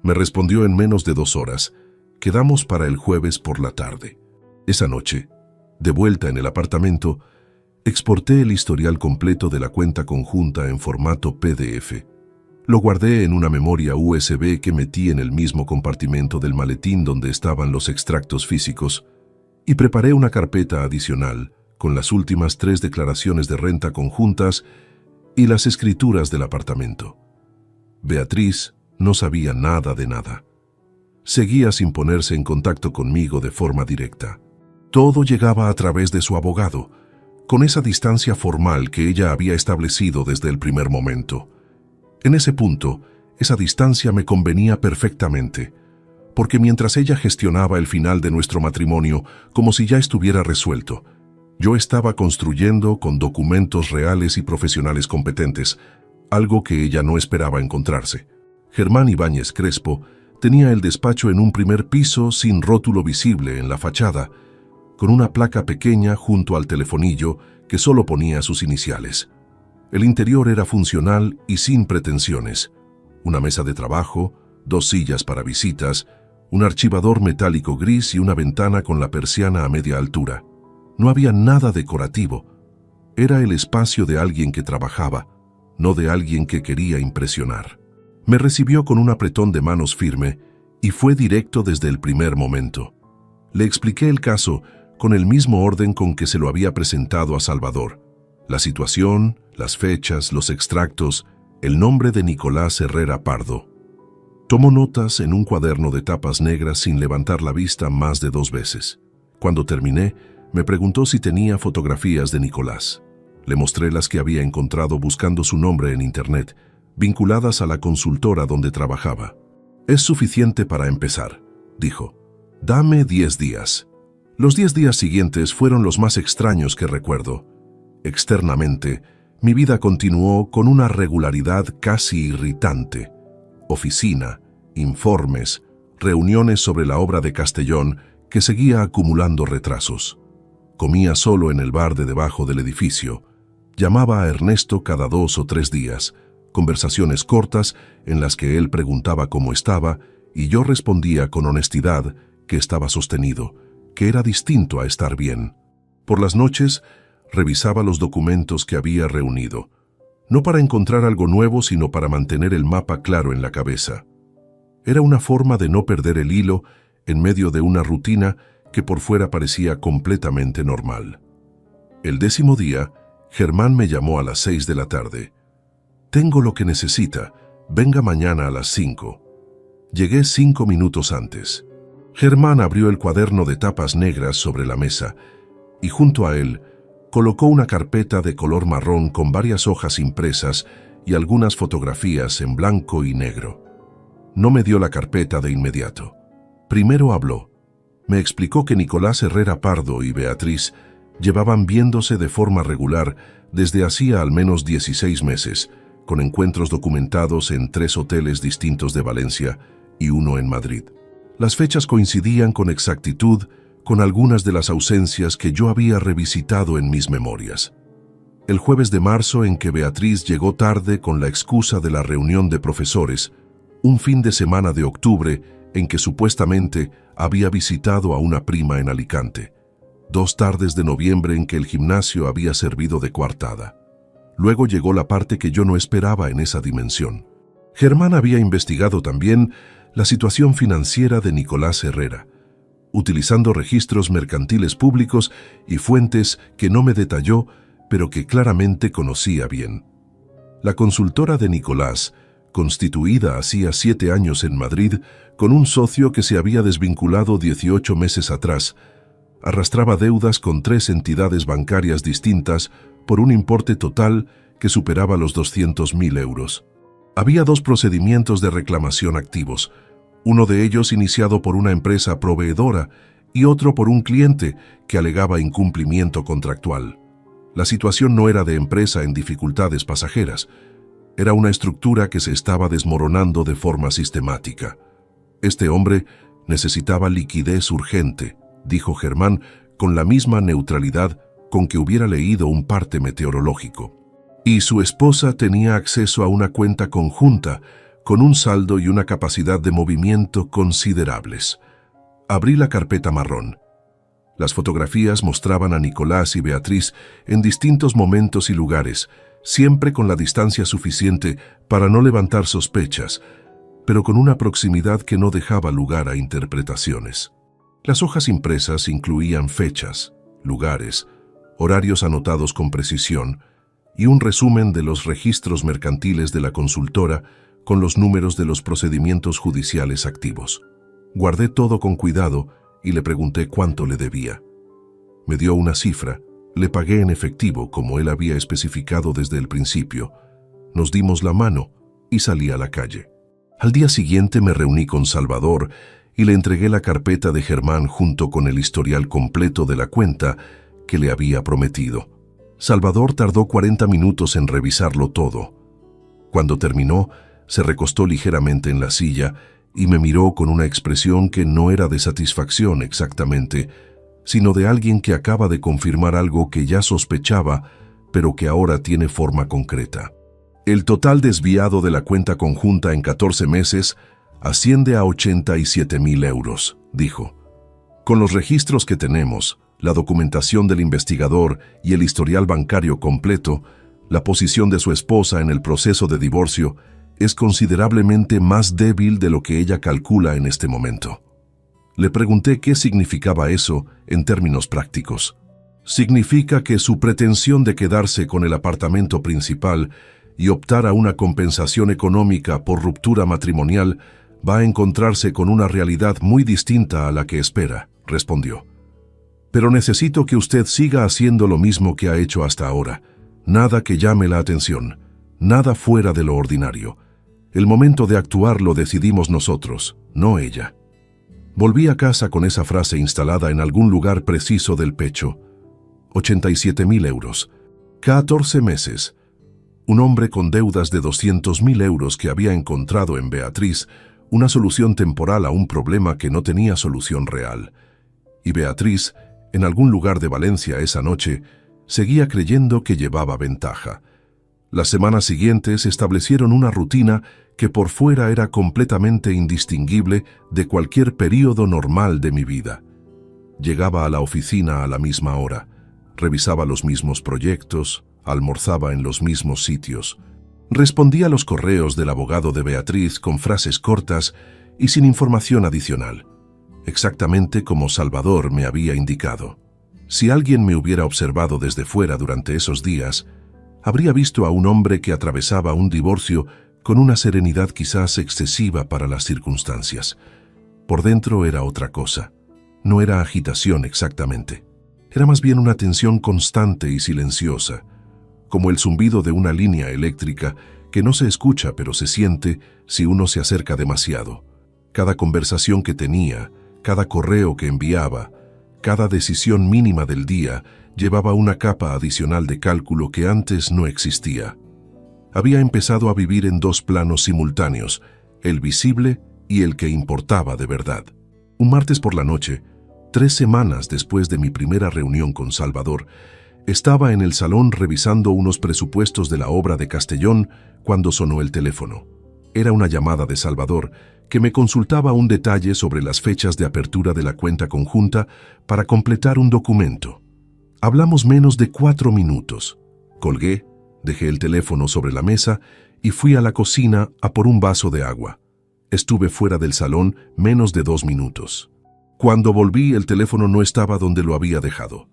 Me respondió en menos de 2 horas. Quedamos para el jueves por la tarde. Esa noche, de vuelta en el apartamento, exporté el historial completo de la cuenta conjunta en formato PDF. Lo guardé en una memoria USB que metí en el mismo compartimento del maletín donde estaban los extractos físicos y preparé una carpeta adicional con las últimas 3 declaraciones de renta conjuntas y las escrituras del apartamento. Beatriz no sabía nada de nada. Seguía sin ponerse en contacto conmigo de forma directa. Todo llegaba a través de su abogado, con esa distancia formal que ella había establecido desde el primer momento. En ese punto, esa distancia me convenía perfectamente, porque mientras ella gestionaba el final de nuestro matrimonio como si ya estuviera resuelto, yo estaba construyendo con documentos reales y profesionales competentes, algo que ella no esperaba encontrarse. Germán Ibáñez Crespo tenía el despacho en un primer piso sin rótulo visible en la fachada, con una placa pequeña junto al telefonillo que solo ponía sus iniciales. El interior era funcional y sin pretensiones. Una mesa de trabajo, 2 sillas para visitas, un archivador metálico gris y una ventana con la persiana a media altura. No había nada decorativo. Era el espacio de alguien que trabajaba, no de alguien que quería impresionar. Me recibió con un apretón de manos firme y fue directo desde el primer momento. Le expliqué el caso con el mismo orden con que se lo había presentado a Salvador. La situación, las fechas, los extractos, el nombre de Nicolás Herrera Pardo. Tomó notas en un cuaderno de tapas negras sin levantar la vista más de 2 veces. Cuando terminé, me preguntó si tenía fotografías de Nicolás. Le mostré las que había encontrado buscando su nombre en internet, vinculadas a la consultora donde trabajaba. «Es suficiente para empezar», dijo. «Dame 10 días». Los 10 días siguientes fueron los más extraños que recuerdo. Externamente, mi vida continuó con una regularidad casi irritante. Oficina, informes, reuniones sobre la obra de Castellón que seguía acumulando retrasos. Comía solo en el bar de debajo del edificio. Llamaba a Ernesto cada 2 o 3 días, conversaciones cortas en las que él preguntaba cómo estaba y yo respondía con honestidad que estaba sostenido, que era distinto a estar bien. Por las noches, revisaba los documentos que había reunido, no para encontrar algo nuevo, sino para mantener el mapa claro en la cabeza. Era una forma de no perder el hilo en medio de una rutina que por fuera parecía completamente normal. El 10º día, Germán me llamó a las 6 de la tarde. «Tengo lo que necesita, venga mañana a las 5». Llegué 5 minutos antes. Germán abrió el cuaderno de tapas negras sobre la mesa y junto a él colocó una carpeta de color marrón con varias hojas impresas y algunas fotografías en blanco y negro. No me dio la carpeta de inmediato. Primero habló. Me explicó que Nicolás Herrera Pardo y Beatriz llevaban viéndose de forma regular desde hacía al menos 16 meses, con encuentros documentados en 3 hoteles distintos de Valencia y uno en Madrid. Las fechas coincidían con exactitud con algunas de las ausencias que yo había revisitado en mis memorias. El jueves de marzo en que Beatriz llegó tarde con la excusa de la reunión de profesores, un fin de semana de octubre en que supuestamente había visitado a una prima en Alicante, 2 tardes de noviembre en que el gimnasio había servido de coartada. Luego llegó la parte que yo no esperaba en esa dimensión. Germán había investigado también la situación financiera de Nicolás Herrera, utilizando registros mercantiles públicos y fuentes que no me detalló, pero que claramente conocía bien. La consultora de Nicolás, constituida hacía 7 años en Madrid, con un socio que se había desvinculado 18 meses atrás, arrastraba deudas con 3 entidades bancarias distintas por un importe total que superaba los 200.000 euros. Había 2 procedimientos de reclamación activos, uno de ellos iniciado por una empresa proveedora y otro por un cliente que alegaba incumplimiento contractual. La situación no era de empresa en dificultades pasajeras, era una estructura que se estaba desmoronando de forma sistemática. Este hombre necesitaba liquidez urgente, dijo Germán con la misma neutralidad con que hubiera leído un parte meteorológico. Y su esposa tenía acceso a una cuenta conjunta con un saldo y una capacidad de movimiento considerables. Abrí la carpeta marrón. Las fotografías mostraban a Nicolás y Beatriz en distintos momentos y lugares, siempre con la distancia suficiente para no levantar sospechas, pero con una proximidad que no dejaba lugar a interpretaciones. Las hojas impresas incluían fechas, lugares, horarios anotados con precisión y un resumen de los registros mercantiles de la consultora con los números de los procedimientos judiciales activos. Guardé todo con cuidado y le pregunté cuánto le debía. Me dio una cifra, le pagué en efectivo como él había especificado desde el principio. Nos dimos la mano y salí a la calle. Al día siguiente me reuní con Salvador y le entregué la carpeta de Germán junto con el historial completo de la cuenta que le había prometido. Salvador tardó 40 minutos en revisarlo todo. Cuando terminó, se recostó ligeramente en la silla y me miró con una expresión que no era de satisfacción exactamente, sino de alguien que acaba de confirmar algo que ya sospechaba, pero que ahora tiene forma concreta. El total desviado de la cuenta conjunta en 14 meses asciende a 87.000 euros, dijo. Con los registros que tenemos, la documentación del investigador y el historial bancario completo, la posición de su esposa en el proceso de divorcio es considerablemente más débil de lo que ella calcula en este momento. Le pregunté qué significaba eso en términos prácticos. Significa que su pretensión de quedarse con el apartamento principal y optar a una compensación económica por ruptura matrimonial va a encontrarse con una realidad muy distinta a la que espera, respondió. Pero necesito que usted siga haciendo lo mismo que ha hecho hasta ahora. Nada que llame la atención, nada fuera de lo ordinario. El momento de actuar lo decidimos nosotros, no ella. Volví a casa con esa frase instalada en algún lugar preciso del pecho. 87.000 euros. 14 meses. Un hombre con deudas de 200.000 euros que había encontrado en Beatriz una solución temporal a un problema que no tenía solución real. Y Beatriz, en algún lugar de Valencia esa noche, seguía creyendo que llevaba ventaja. Las semanas siguientes establecieron una rutina que por fuera era completamente indistinguible de cualquier período normal de mi vida. Llegaba a la oficina a la misma hora, revisaba los mismos proyectos, almorzaba en los mismos sitios, respondía a los correos del abogado de Beatriz con frases cortas y sin información adicional, exactamente como Salvador me había indicado. Si alguien me hubiera observado desde fuera durante esos días, habría visto a un hombre que atravesaba un divorcio con una serenidad quizás excesiva para las circunstancias. Por dentro era otra cosa. No era agitación exactamente. Era más bien una tensión constante y silenciosa, como el zumbido de una línea eléctrica que no se escucha pero se siente si uno se acerca demasiado. Cada conversación que tenía, cada correo que enviaba, cada decisión mínima del día llevaba una capa adicional de cálculo que antes no existía. Había empezado a vivir en dos planos simultáneos, el visible y el que importaba de verdad. Un martes por la noche, 3 semanas después de mi primera reunión con Salvador, estaba en el salón revisando unos presupuestos de la obra de Castellón cuando sonó el teléfono. Era una llamada de Salvador que me consultaba un detalle sobre las fechas de apertura de la cuenta conjunta para completar un documento. Hablamos menos de 4 minutos. Colgué, dejé el teléfono sobre la mesa y fui a la cocina a por un vaso de agua. Estuve fuera del salón menos de 2 minutos. Cuando volví, el teléfono no estaba donde lo había dejado.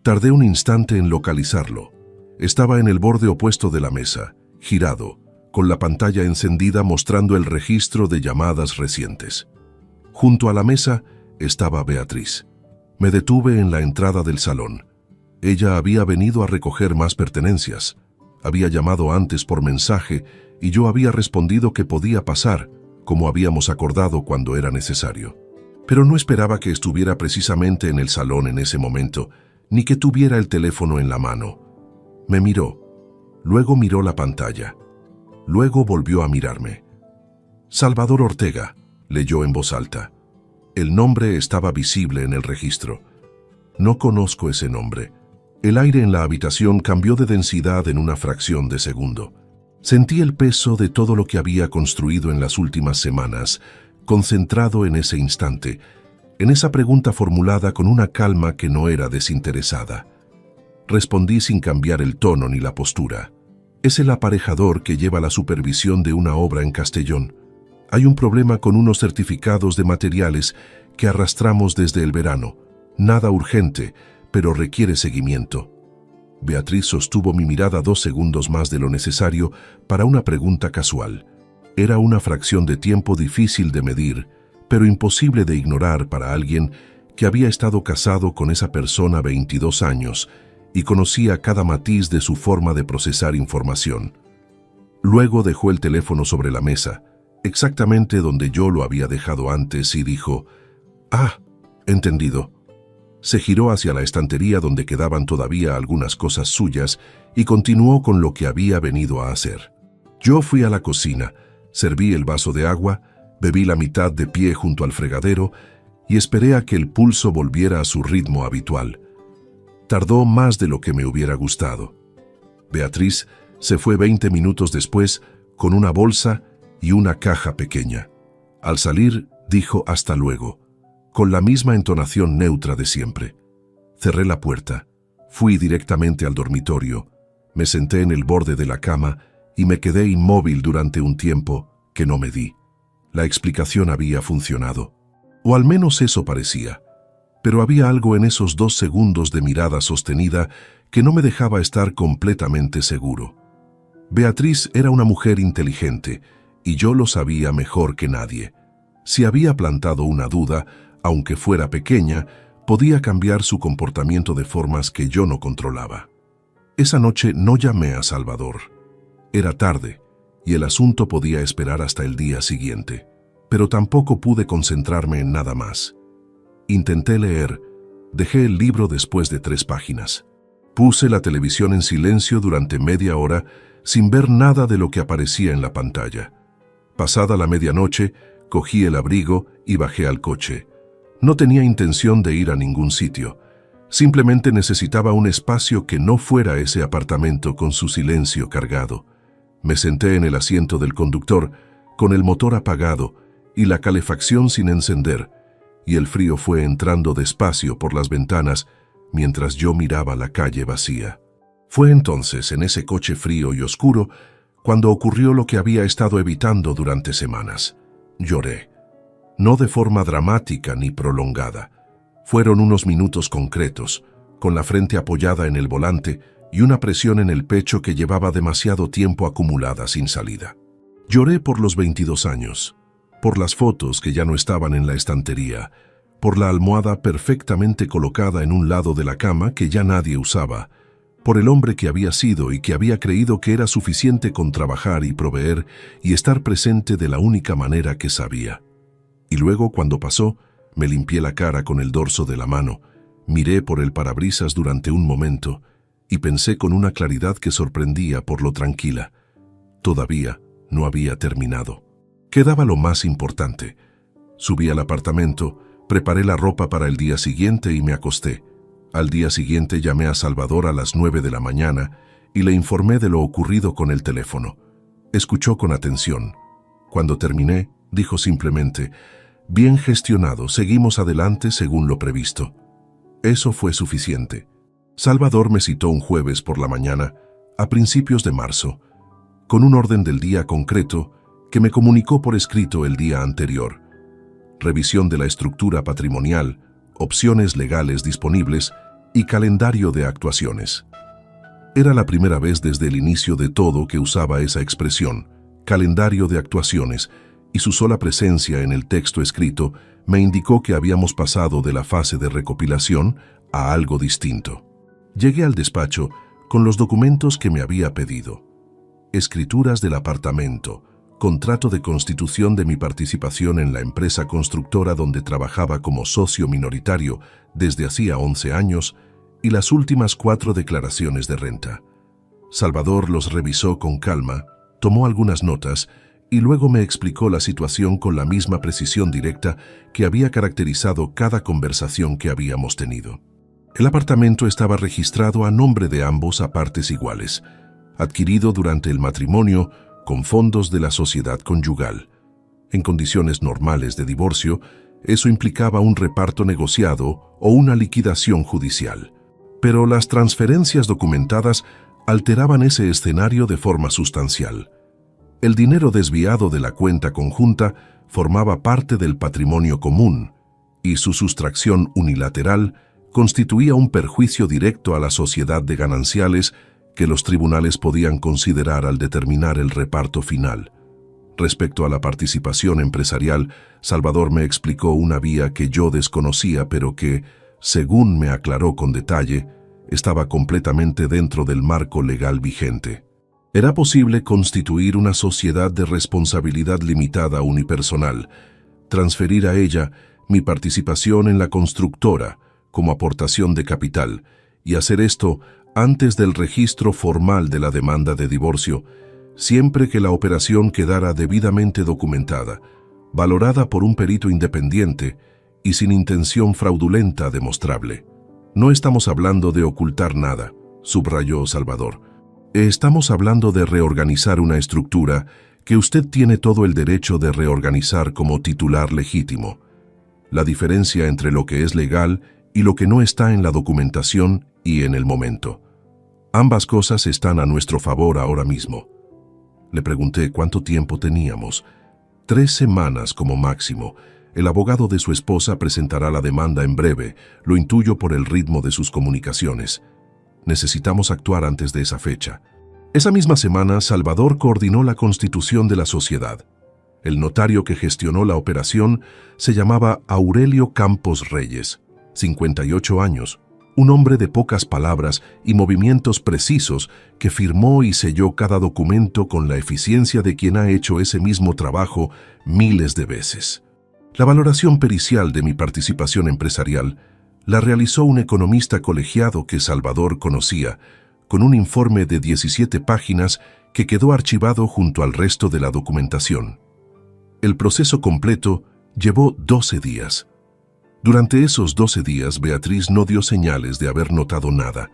Tardé un instante en localizarlo. Estaba en el borde opuesto de la mesa, girado, con la pantalla encendida mostrando el registro de llamadas recientes. Junto a la mesa estaba Beatriz. Me detuve en la entrada del salón. Ella había venido a recoger más pertenencias. Había llamado antes por mensaje y yo había respondido que podía pasar, como habíamos acordado cuando era necesario. Pero no esperaba que estuviera precisamente en el salón en ese momento, ni que tuviera el teléfono en la mano. Me miró, luego miró la pantalla, luego volvió a mirarme. Salvador Ortega, leyó en voz alta. El nombre estaba visible en el registro. No conozco ese nombre. El aire en la habitación cambió de densidad en una fracción de segundo. Sentí el peso de todo lo que había construido en las últimas semanas, concentrado en ese instante, en esa pregunta formulada con una calma que no era desinteresada. Respondí sin cambiar el tono ni la postura. Es el aparejador que lleva la supervisión de una obra en Castellón. Hay un problema con unos certificados de materiales que arrastramos desde el verano. Nada urgente, pero requiere seguimiento. Beatriz sostuvo mi mirada 2 segundos más de lo necesario para una pregunta casual. Era una fracción de tiempo difícil de medir, pero imposible de ignorar para alguien que había estado casado con esa persona 22 años y conocía cada matiz de su forma de procesar información. Luego dejó el teléfono sobre la mesa, exactamente donde yo lo había dejado antes, y dijo: «Ah, entendido». Se giró hacia la estantería donde quedaban todavía algunas cosas suyas y continuó con lo que había venido a hacer. Yo fui a la cocina, serví el vaso de agua, bebí la mitad de pie junto al fregadero y esperé a que el pulso volviera a su ritmo habitual. Tardó más de lo que me hubiera gustado. Beatriz se fue 20 minutos después con una bolsa y una caja pequeña. Al salir, dijo hasta luego, con la misma entonación neutra de siempre. Cerré la puerta, fui directamente al dormitorio, me senté en el borde de la cama y me quedé inmóvil durante un tiempo que no me di. La explicación había funcionado, o al menos eso parecía, pero había algo en esos 2 segundos de mirada sostenida que no me dejaba estar completamente seguro. Beatriz era una mujer inteligente, y yo lo sabía mejor que nadie. Si había plantado una duda, aunque fuera pequeña, podía cambiar su comportamiento de formas que yo no controlaba. Esa noche no llamé a Salvador. Era tarde, y el asunto podía esperar hasta el día siguiente, pero tampoco pude concentrarme en nada más. Intenté leer, dejé el libro después de 3 páginas. Puse la televisión en silencio durante media hora sin ver nada de lo que aparecía en la pantalla. Pasada la medianoche, cogí el abrigo y bajé al coche. No tenía intención de ir a ningún sitio. Simplemente necesitaba un espacio que no fuera ese apartamento con su silencio cargado. Me senté en el asiento del conductor, con el motor apagado y la calefacción sin encender, y el frío fue entrando despacio por las ventanas mientras yo miraba la calle vacía. Fue entonces, en ese coche frío y oscuro, cuando ocurrió lo que había estado evitando durante semanas. Lloré. No de forma dramática ni prolongada. Fueron unos minutos concretos, con la frente apoyada en el volante y una presión en el pecho que llevaba demasiado tiempo acumulada sin salida. Lloré por los 22 años, por las fotos que ya no estaban en la estantería, por la almohada perfectamente colocada en un lado de la cama que ya nadie usaba, por el hombre que había sido y que había creído que era suficiente con trabajar y proveer y estar presente de la única manera que sabía. Y luego, cuando pasó, me limpié la cara con el dorso de la mano, miré por el parabrisas durante un momento y pensé con una claridad que sorprendía por lo tranquila. Todavía no había terminado. Quedaba lo más importante. Subí al apartamento, preparé la ropa para el día siguiente y me acosté. Al día siguiente llamé a Salvador a las 9 de la mañana y le informé de lo ocurrido con el teléfono. Escuchó con atención. Cuando terminé, dijo simplemente: «Bien gestionado, seguimos adelante según lo previsto». Eso fue suficiente. Salvador me citó un jueves por la mañana, a principios de marzo, con un orden del día concreto que me comunicó por escrito el día anterior. Revisión de la estructura patrimonial, opciones legales disponibles y calendario de actuaciones. Era la primera vez desde el inicio de todo que usaba esa expresión, calendario de actuaciones, y su sola presencia en el texto escrito me indicó que habíamos pasado de la fase de recopilación a algo distinto. Llegué al despacho con los documentos que me había pedido. Escrituras del apartamento, contrato de constitución de mi participación en la empresa constructora donde trabajaba como socio minoritario desde hacía 11 años y las últimas 4 declaraciones de renta. Salvador los revisó con calma, tomó algunas notas y luego me explicó la situación con la misma precisión directa que había caracterizado cada conversación que habíamos tenido. El apartamento estaba registrado a nombre de ambos a partes iguales, adquirido durante el matrimonio con fondos de la sociedad conyugal. En condiciones normales de divorcio, eso implicaba un reparto negociado o una liquidación judicial. Pero las transferencias documentadas alteraban ese escenario de forma sustancial. El dinero desviado de la cuenta conjunta formaba parte del patrimonio común y su sustracción unilateral constituía un perjuicio directo a la sociedad de gananciales que los tribunales podían considerar al determinar el reparto final. Respecto a la participación empresarial, Salvador me explicó una vía que yo desconocía, pero que, según me aclaró con detalle, estaba completamente dentro del marco legal vigente. Era posible constituir una sociedad de responsabilidad limitada unipersonal, transferir a ella mi participación en la constructora como aportación de capital y hacer esto antes del registro formal de la demanda de divorcio, siempre que la operación quedara debidamente documentada, valorada por un perito independiente y sin intención fraudulenta demostrable. No estamos hablando de ocultar nada, subrayó Salvador. Estamos hablando de reorganizar una estructura que usted tiene todo el derecho de reorganizar como titular legítimo. La diferencia entre lo que es legal y lo que no está en la documentación y en el momento. Ambas cosas están a nuestro favor ahora mismo. Le pregunté cuánto tiempo teníamos. 3 semanas como máximo. El abogado de su esposa presentará la demanda en breve, lo intuyo por el ritmo de sus comunicaciones. Necesitamos actuar antes de esa fecha. Esa misma semana, Salvador coordinó la constitución de la sociedad. El notario que gestionó la operación se llamaba Aurelio Campos Reyes, 58 años, un hombre de pocas palabras y movimientos precisos que firmó y selló cada documento con la eficiencia de quien ha hecho ese mismo trabajo miles de veces. La valoración pericial de mi participación empresarial la realizó un economista colegiado que Salvador conocía, con un informe de 17 páginas que quedó archivado junto al resto de la documentación. El proceso completo llevó 12 días. Durante esos 12 días, Beatriz no dio señales de haber notado nada.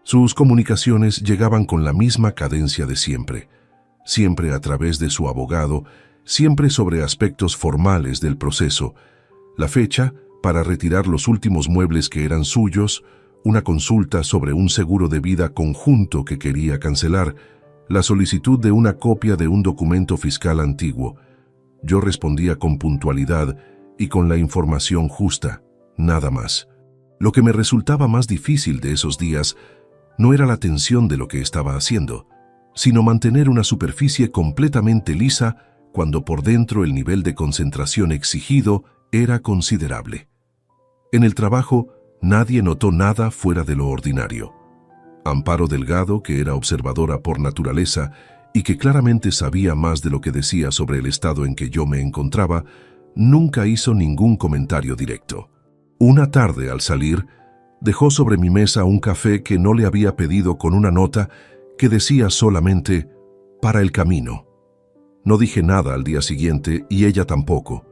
Sus comunicaciones llegaban con la misma cadencia de siempre, siempre a través de su abogado, siempre sobre aspectos formales del proceso, la fecha para retirar los últimos muebles que eran suyos, una consulta sobre un seguro de vida conjunto que quería cancelar, la solicitud de una copia de un documento fiscal antiguo. Yo respondía con puntualidad y con la información justa, nada más. Lo que me resultaba más difícil de esos días no era la tensión de lo que estaba haciendo, sino mantener una superficie completamente lisa cuando por dentro el nivel de concentración exigido era considerable. En el trabajo, nadie notó nada fuera de lo ordinario. Amparo Delgado, que era observadora por naturaleza y que claramente sabía más de lo que decía sobre el estado en que yo me encontraba, nunca hizo ningún comentario directo. Una tarde, al salir, dejó sobre mi mesa un café que no le había pedido con una nota que decía solamente «para el camino». No dije nada al día siguiente y ella tampoco,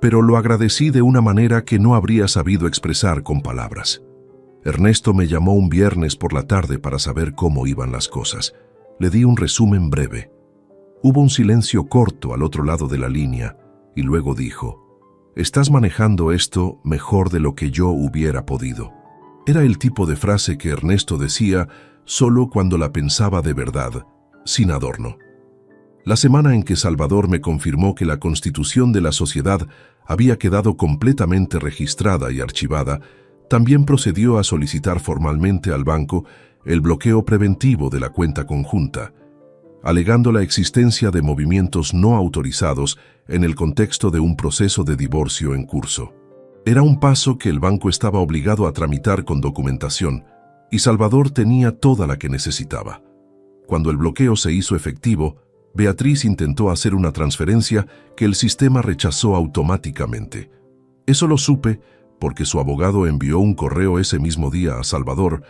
pero lo agradecí de una manera que no habría sabido expresar con palabras. Ernesto me llamó un viernes por la tarde para saber cómo iban las cosas. Le di un resumen breve. Hubo un silencio corto al otro lado de la línea y luego dijo: «Estás manejando esto mejor de lo que yo hubiera podido». Era el tipo de frase que Ernesto decía solo cuando la pensaba de verdad, sin adorno. La semana en que Salvador me confirmó que la constitución de la sociedad había quedado completamente registrada y archivada, también procedió a solicitar formalmente al banco el bloqueo preventivo de la cuenta conjunta, alegando la existencia de movimientos no autorizados en el contexto de un proceso de divorcio en curso. Era un paso que el banco estaba obligado a tramitar con documentación, y Salvador tenía toda la que necesitaba. Cuando el bloqueo se hizo efectivo, Beatriz intentó hacer una transferencia que el sistema rechazó automáticamente. Eso lo supe porque su abogado envió un correo ese mismo día a Salvador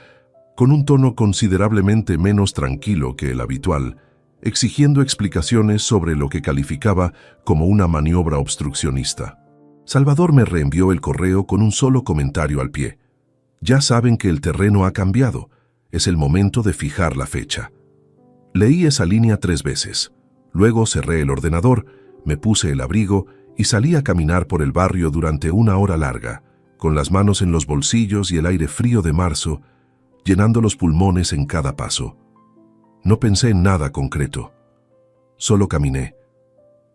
con un tono considerablemente menos tranquilo que el habitual, exigiendo explicaciones sobre lo que calificaba como una maniobra obstruccionista. Salvador me reenvió el correo con un solo comentario al pie. «Ya saben que el terreno ha cambiado. Es el momento de fijar la fecha». Leí esa línea 3 veces. Luego cerré el ordenador, me puse el abrigo y salí a caminar por el barrio durante una hora larga, con las manos en los bolsillos y el aire frío de marzo, llenando los pulmones en cada paso. No pensé en nada concreto. Solo caminé.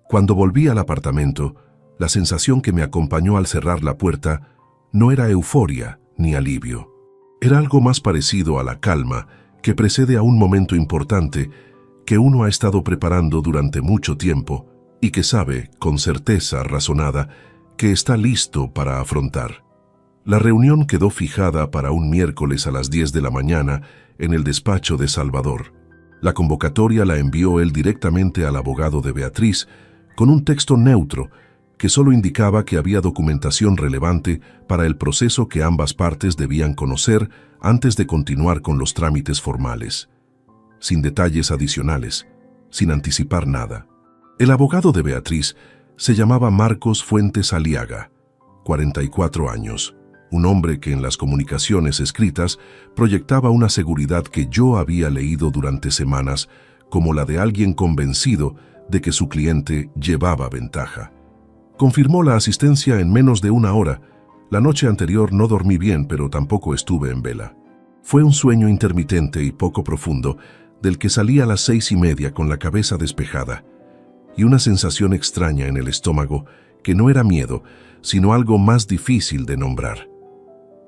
Cuando volví al apartamento, la sensación que me acompañó al cerrar la puerta no era euforia ni alivio. Era algo más parecido a la calma que precede a un momento importante que uno ha estado preparando durante mucho tiempo y que sabe, con certeza razonada, que está listo para afrontar. La reunión quedó fijada para un miércoles a las 10 de la mañana en el despacho de Salvador. La convocatoria la envió él directamente al abogado de Beatriz con un texto neutro que solo indicaba que había documentación relevante para el proceso que ambas partes debían conocer antes de continuar con los trámites formales. Sin detalles adicionales, sin anticipar nada. El abogado de Beatriz se llamaba Marcos Fuentes Aliaga, 44 años, un hombre que en las comunicaciones escritas proyectaba una seguridad que yo había leído durante semanas como la de alguien convencido de que su cliente llevaba ventaja. Confirmó la asistencia en menos de una hora. La noche anterior no dormí bien, pero tampoco estuve en vela. Fue un sueño intermitente y poco profundo, del que salí a las 6:30 con la cabeza despejada, y una sensación extraña en el estómago que no era miedo, sino algo más difícil de nombrar.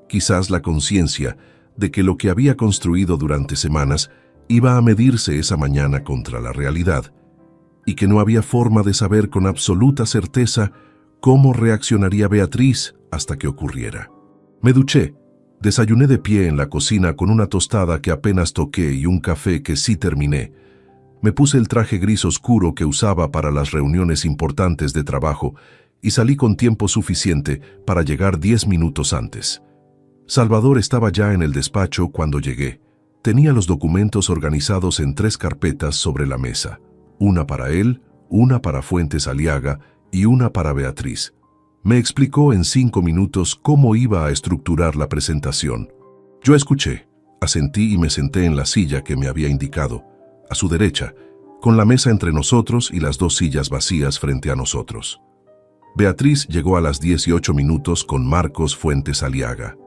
Quizás la conciencia de que lo que había construido durante semanas iba a medirse esa mañana contra la realidad, y que no había forma de saber con absoluta certeza cómo reaccionaría Beatriz hasta que ocurriera. Me duché, desayuné de pie en la cocina con una tostada que apenas toqué y un café que sí terminé. Me puse el traje gris oscuro que usaba para las reuniones importantes de trabajo y salí con tiempo suficiente para llegar 10 minutos antes. Salvador estaba ya en el despacho cuando llegué. Tenía los documentos organizados en 3 carpetas sobre la mesa. Una para él, una para Fuentes Aliaga y una para Beatriz. Me explicó en 5 minutos cómo iba a estructurar la presentación. Yo escuché, asentí y me senté en la silla que me había indicado, a su derecha, con la mesa entre nosotros y las 2 sillas vacías frente a nosotros. Beatriz llegó a las 18 minutos con Marcos Fuentes Aliaga.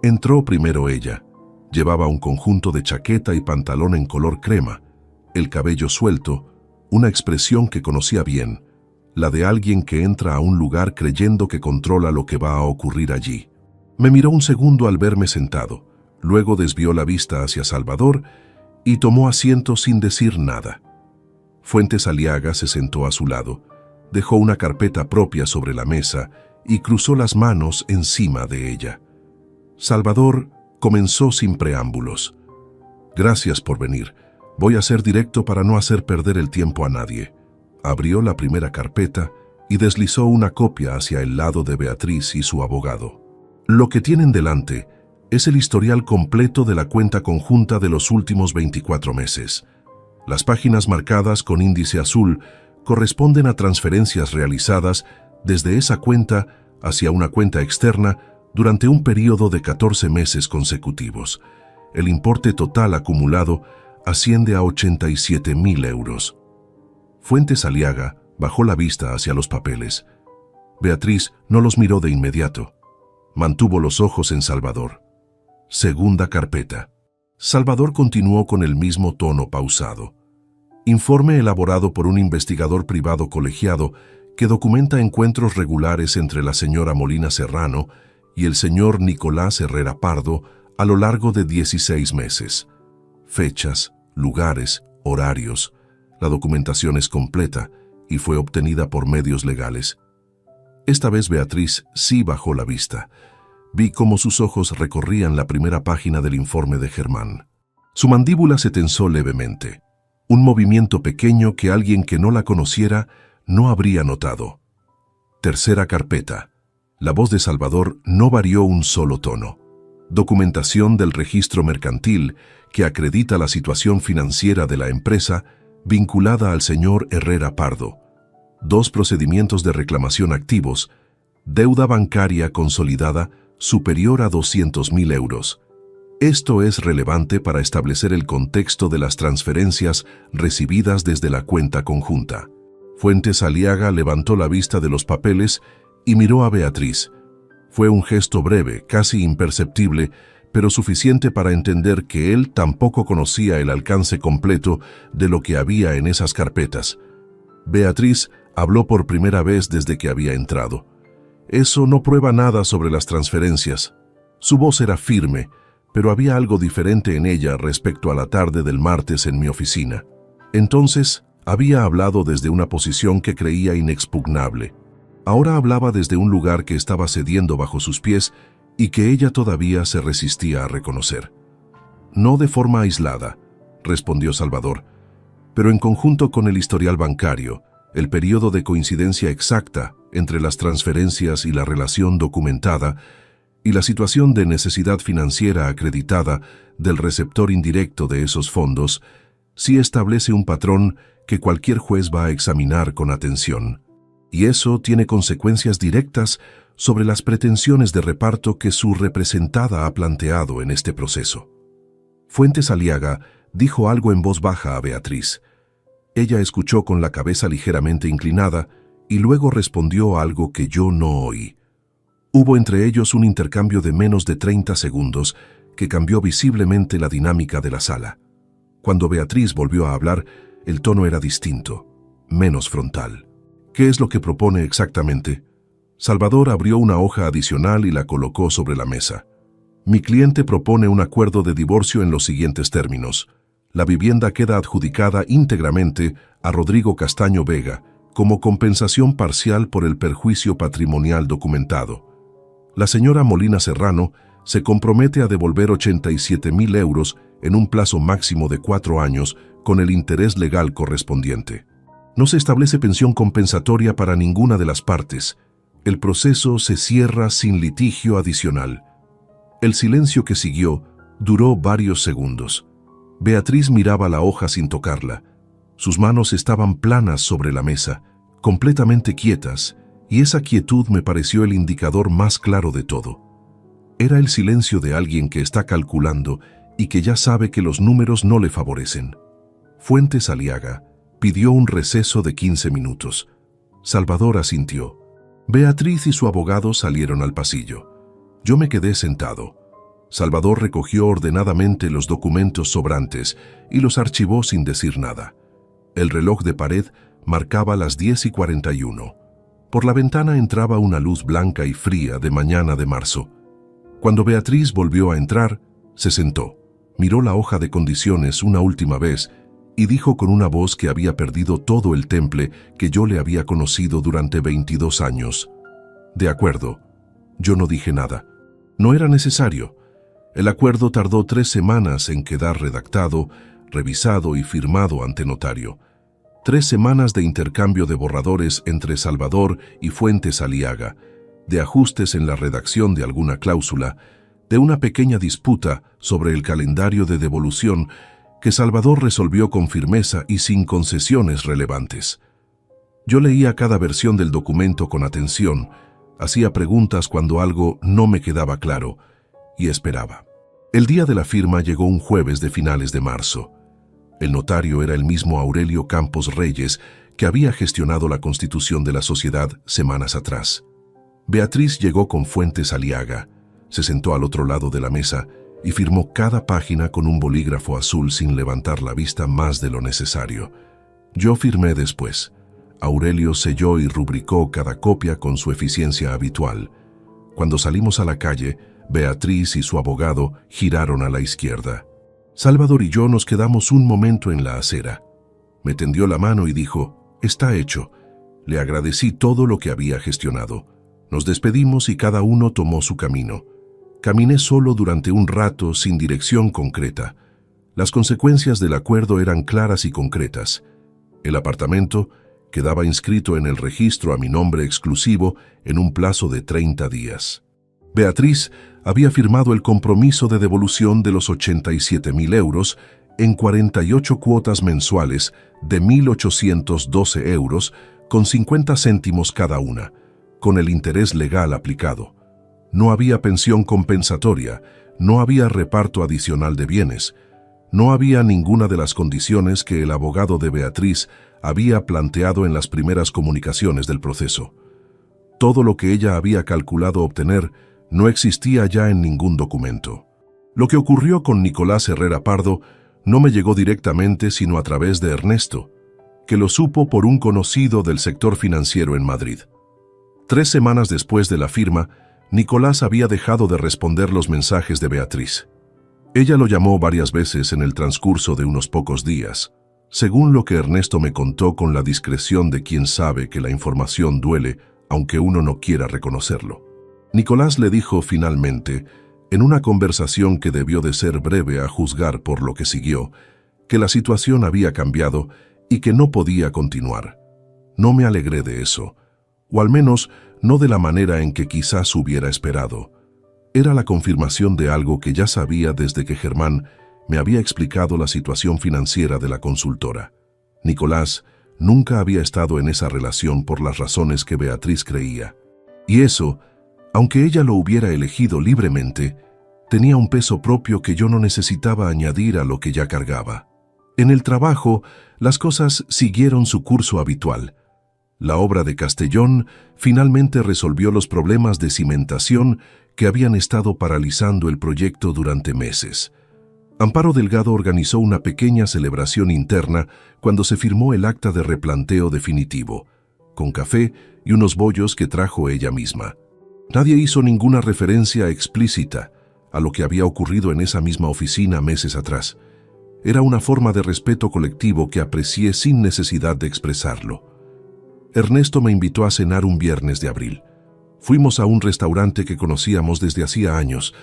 Entró primero ella. Llevaba un conjunto de chaqueta y pantalón en color crema, el cabello suelto, una expresión que conocía bien, la de alguien que entra a un lugar creyendo que controla lo que va a ocurrir allí. Me miró un segundo al verme sentado, luego desvió la vista hacia Salvador y tomó asiento sin decir nada. Fuentes Aliaga se sentó a su lado, dejó una carpeta propia sobre la mesa y cruzó las manos encima de ella. Salvador comenzó sin preámbulos. Gracias por venir. Voy a ser directo para no hacer perder el tiempo a nadie. Abrió la primera carpeta y deslizó una copia hacia el lado de Beatriz y su abogado. Lo que tienen delante es el historial completo de la cuenta conjunta de los últimos 24 meses. Las páginas marcadas con índice azul corresponden a transferencias realizadas desde esa cuenta hacia una cuenta externa durante un periodo de 14 meses consecutivos. El importe total acumulado asciende a 87.000 euros. Fuentes Aliaga bajó la vista hacia los papeles. Beatriz no los miró de inmediato. Mantuvo los ojos en Salvador. Segunda carpeta. Salvador continuó con el mismo tono pausado. Informe elaborado por un investigador privado colegiado que documenta encuentros regulares entre la señora Molina Serrano y el señor Nicolás Herrera Pardo a lo largo de 16 meses. Fechas, lugares, horarios. La documentación es completa y fue obtenida por medios legales. Esta vez Beatriz sí bajó la vista. Vi cómo sus ojos recorrían la primera página del informe de Germán. Su mandíbula se tensó levemente. Un movimiento pequeño que alguien que no la conociera no habría notado. Tercera carpeta. La voz de Salvador no varió un solo tono. Documentación del registro mercantil que acredita la situación financiera de la empresa vinculada al señor Herrera Pardo. 2 procedimientos de reclamación activos. Deuda bancaria consolidada superior a 200.000 euros. Esto es relevante para establecer el contexto de las transferencias recibidas desde la cuenta conjunta. Fuentes Aliaga levantó la vista de los papeles y miró a Beatriz. Fue un gesto breve, casi imperceptible, pero suficiente para entender que él tampoco conocía el alcance completo de lo que había en esas carpetas. Beatriz habló por primera vez desde que había entrado. Eso no prueba nada sobre las transferencias. Su voz era firme, pero había algo diferente en ella respecto a la tarde del martes en mi oficina. Entonces, había hablado desde una posición que creía inexpugnable. Ahora hablaba desde un lugar que estaba cediendo bajo sus pies y que ella todavía se resistía a reconocer. No de forma aislada, respondió Salvador, pero en conjunto con el historial bancario, el periodo de coincidencia exacta entre las transferencias y la relación documentada, y la situación de necesidad financiera acreditada del receptor indirecto de esos fondos, sí establece un patrón que cualquier juez va a examinar con atención. Y eso tiene consecuencias directas sobre las pretensiones de reparto que su representada ha planteado en este proceso. Fuentes Aliaga dijo algo en voz baja a Beatriz. Ella escuchó con la cabeza ligeramente inclinada y luego respondió algo que yo no oí. Hubo entre ellos un intercambio de menos de 30 segundos que cambió visiblemente la dinámica de la sala. Cuando Beatriz volvió a hablar, el tono era distinto, menos frontal. ¿Qué es lo que propone exactamente? Salvador abrió una hoja adicional y la colocó sobre la mesa. Mi cliente propone un acuerdo de divorcio en los siguientes términos. La vivienda queda adjudicada íntegramente a Rodrigo Castaño Vega como compensación parcial por el perjuicio patrimonial documentado. La señora Molina Serrano se compromete a devolver 87.000 euros en un plazo máximo de 4 años con el interés legal correspondiente. No se establece pensión compensatoria para ninguna de las partes. El proceso se cierra sin litigio adicional. El silencio que siguió duró varios segundos. Beatriz miraba la hoja sin tocarla. Sus manos estaban planas sobre la mesa, completamente quietas, y esa quietud me pareció el indicador más claro de todo. Era el silencio de alguien que está calculando y que ya sabe que los números no le favorecen. Fuentes Aliaga pidió un receso de 15 minutos. Salvador asintió. Beatriz y su abogado salieron al pasillo. Yo me quedé sentado. Salvador recogió ordenadamente los documentos sobrantes y los archivó sin decir nada. El reloj de pared marcaba las 10:41. Por la ventana entraba una luz blanca y fría de mañana de marzo. Cuando Beatriz volvió a entrar, se sentó, miró la hoja de condiciones una última vez y dijo con una voz que había perdido todo el temple que yo le había conocido durante 22 años. De acuerdo. Yo no dije nada. No era necesario. El acuerdo tardó 3 semanas en quedar redactado, revisado y firmado ante notario. 3 semanas de intercambio de borradores entre Salvador y Fuentes Aliaga, de ajustes en la redacción de alguna cláusula, de una pequeña disputa sobre el calendario de devolución que Salvador resolvió con firmeza y sin concesiones relevantes. Yo leía cada versión del documento con atención, hacía preguntas cuando algo no me quedaba claro y esperaba. El día de la firma llegó un jueves de finales de marzo. El notario era el mismo Aurelio Campos Reyes que había gestionado la constitución de la sociedad semanas atrás. Beatriz llegó con Fuentes Aliaga, se sentó al otro lado de la mesa y firmó cada página con un bolígrafo azul sin levantar la vista más de lo necesario. Yo firmé después. Aurelio selló y rubricó cada copia con su eficiencia habitual. Cuando salimos a la calle, Beatriz y su abogado giraron a la izquierda. Salvador y yo nos quedamos un momento en la acera. Me tendió la mano y dijo, «Está hecho». Le agradecí todo lo que había gestionado. Nos despedimos y cada uno tomó su camino. Caminé solo durante un rato sin dirección concreta. Las consecuencias del acuerdo eran claras y concretas. El apartamento quedaba inscrito en el registro a mi nombre exclusivo en un plazo de 30 días. Beatriz había firmado el compromiso de devolución de los 87.000 euros en 48 cuotas mensuales de 1.812 euros con 50 céntimos cada una, con el interés legal aplicado. No había pensión compensatoria, no había reparto adicional de bienes, no había ninguna de las condiciones que el abogado de Beatriz había planteado en las primeras comunicaciones del proceso. Todo lo que ella había calculado obtener no existía ya en ningún documento. Lo que ocurrió con Nicolás Herrera Pardo no me llegó directamente sino a través de Ernesto, que lo supo por un conocido del sector financiero en Madrid. 3 semanas después de la firma, Nicolás había dejado de responder los mensajes de Beatriz. Ella lo llamó varias veces en el transcurso de unos pocos días, según lo que Ernesto me contó con la discreción de quien sabe que la información duele, aunque uno no quiera reconocerlo. Nicolás le dijo finalmente, en una conversación que debió de ser breve a juzgar por lo que siguió, que la situación había cambiado y que no podía continuar. No me alegré de eso, o al menos no de la manera en que quizás hubiera esperado. Era la confirmación de algo que ya sabía desde que Germán me había explicado la situación financiera de la consultora. Nicolás nunca había estado en esa relación por las razones que Beatriz creía, y eso Aunque ella lo hubiera elegido libremente, tenía un peso propio que yo no necesitaba añadir a lo que ya cargaba. En el trabajo, las cosas siguieron su curso habitual. La obra de Castellón finalmente resolvió los problemas de cimentación que habían estado paralizando el proyecto durante meses. Amparo Delgado organizó una pequeña celebración interna cuando se firmó el acta de replanteo definitivo, con café y unos bollos que trajo ella misma. Nadie hizo ninguna referencia explícita a lo que había ocurrido en esa misma oficina meses atrás. Era una forma de respeto colectivo que aprecié sin necesidad de expresarlo. Ernesto me invitó a cenar un viernes de abril. Fuimos a un restaurante que conocíamos desde hacía años.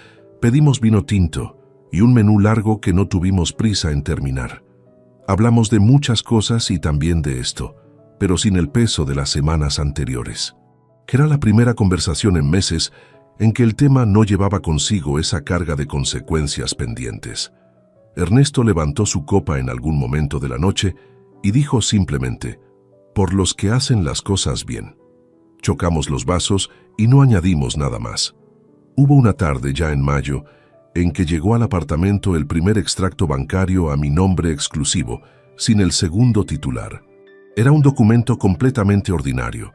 Pedimos vino tinto y un menú largo que no tuvimos prisa en terminar. Hablamos de muchas cosas y también de esto, pero sin el peso de las semanas anteriores. Era la primera conversación en meses en que el tema no llevaba consigo esa carga de consecuencias pendientes. Ernesto levantó su copa en algún momento de la noche y dijo simplemente: «Por los que hacen las cosas bien». Chocamos los vasos y no añadimos nada más. Hubo una tarde ya en mayo en que llegó al apartamento el primer extracto bancario a mi nombre exclusivo, sin el segundo titular. Era un documento completamente ordinario,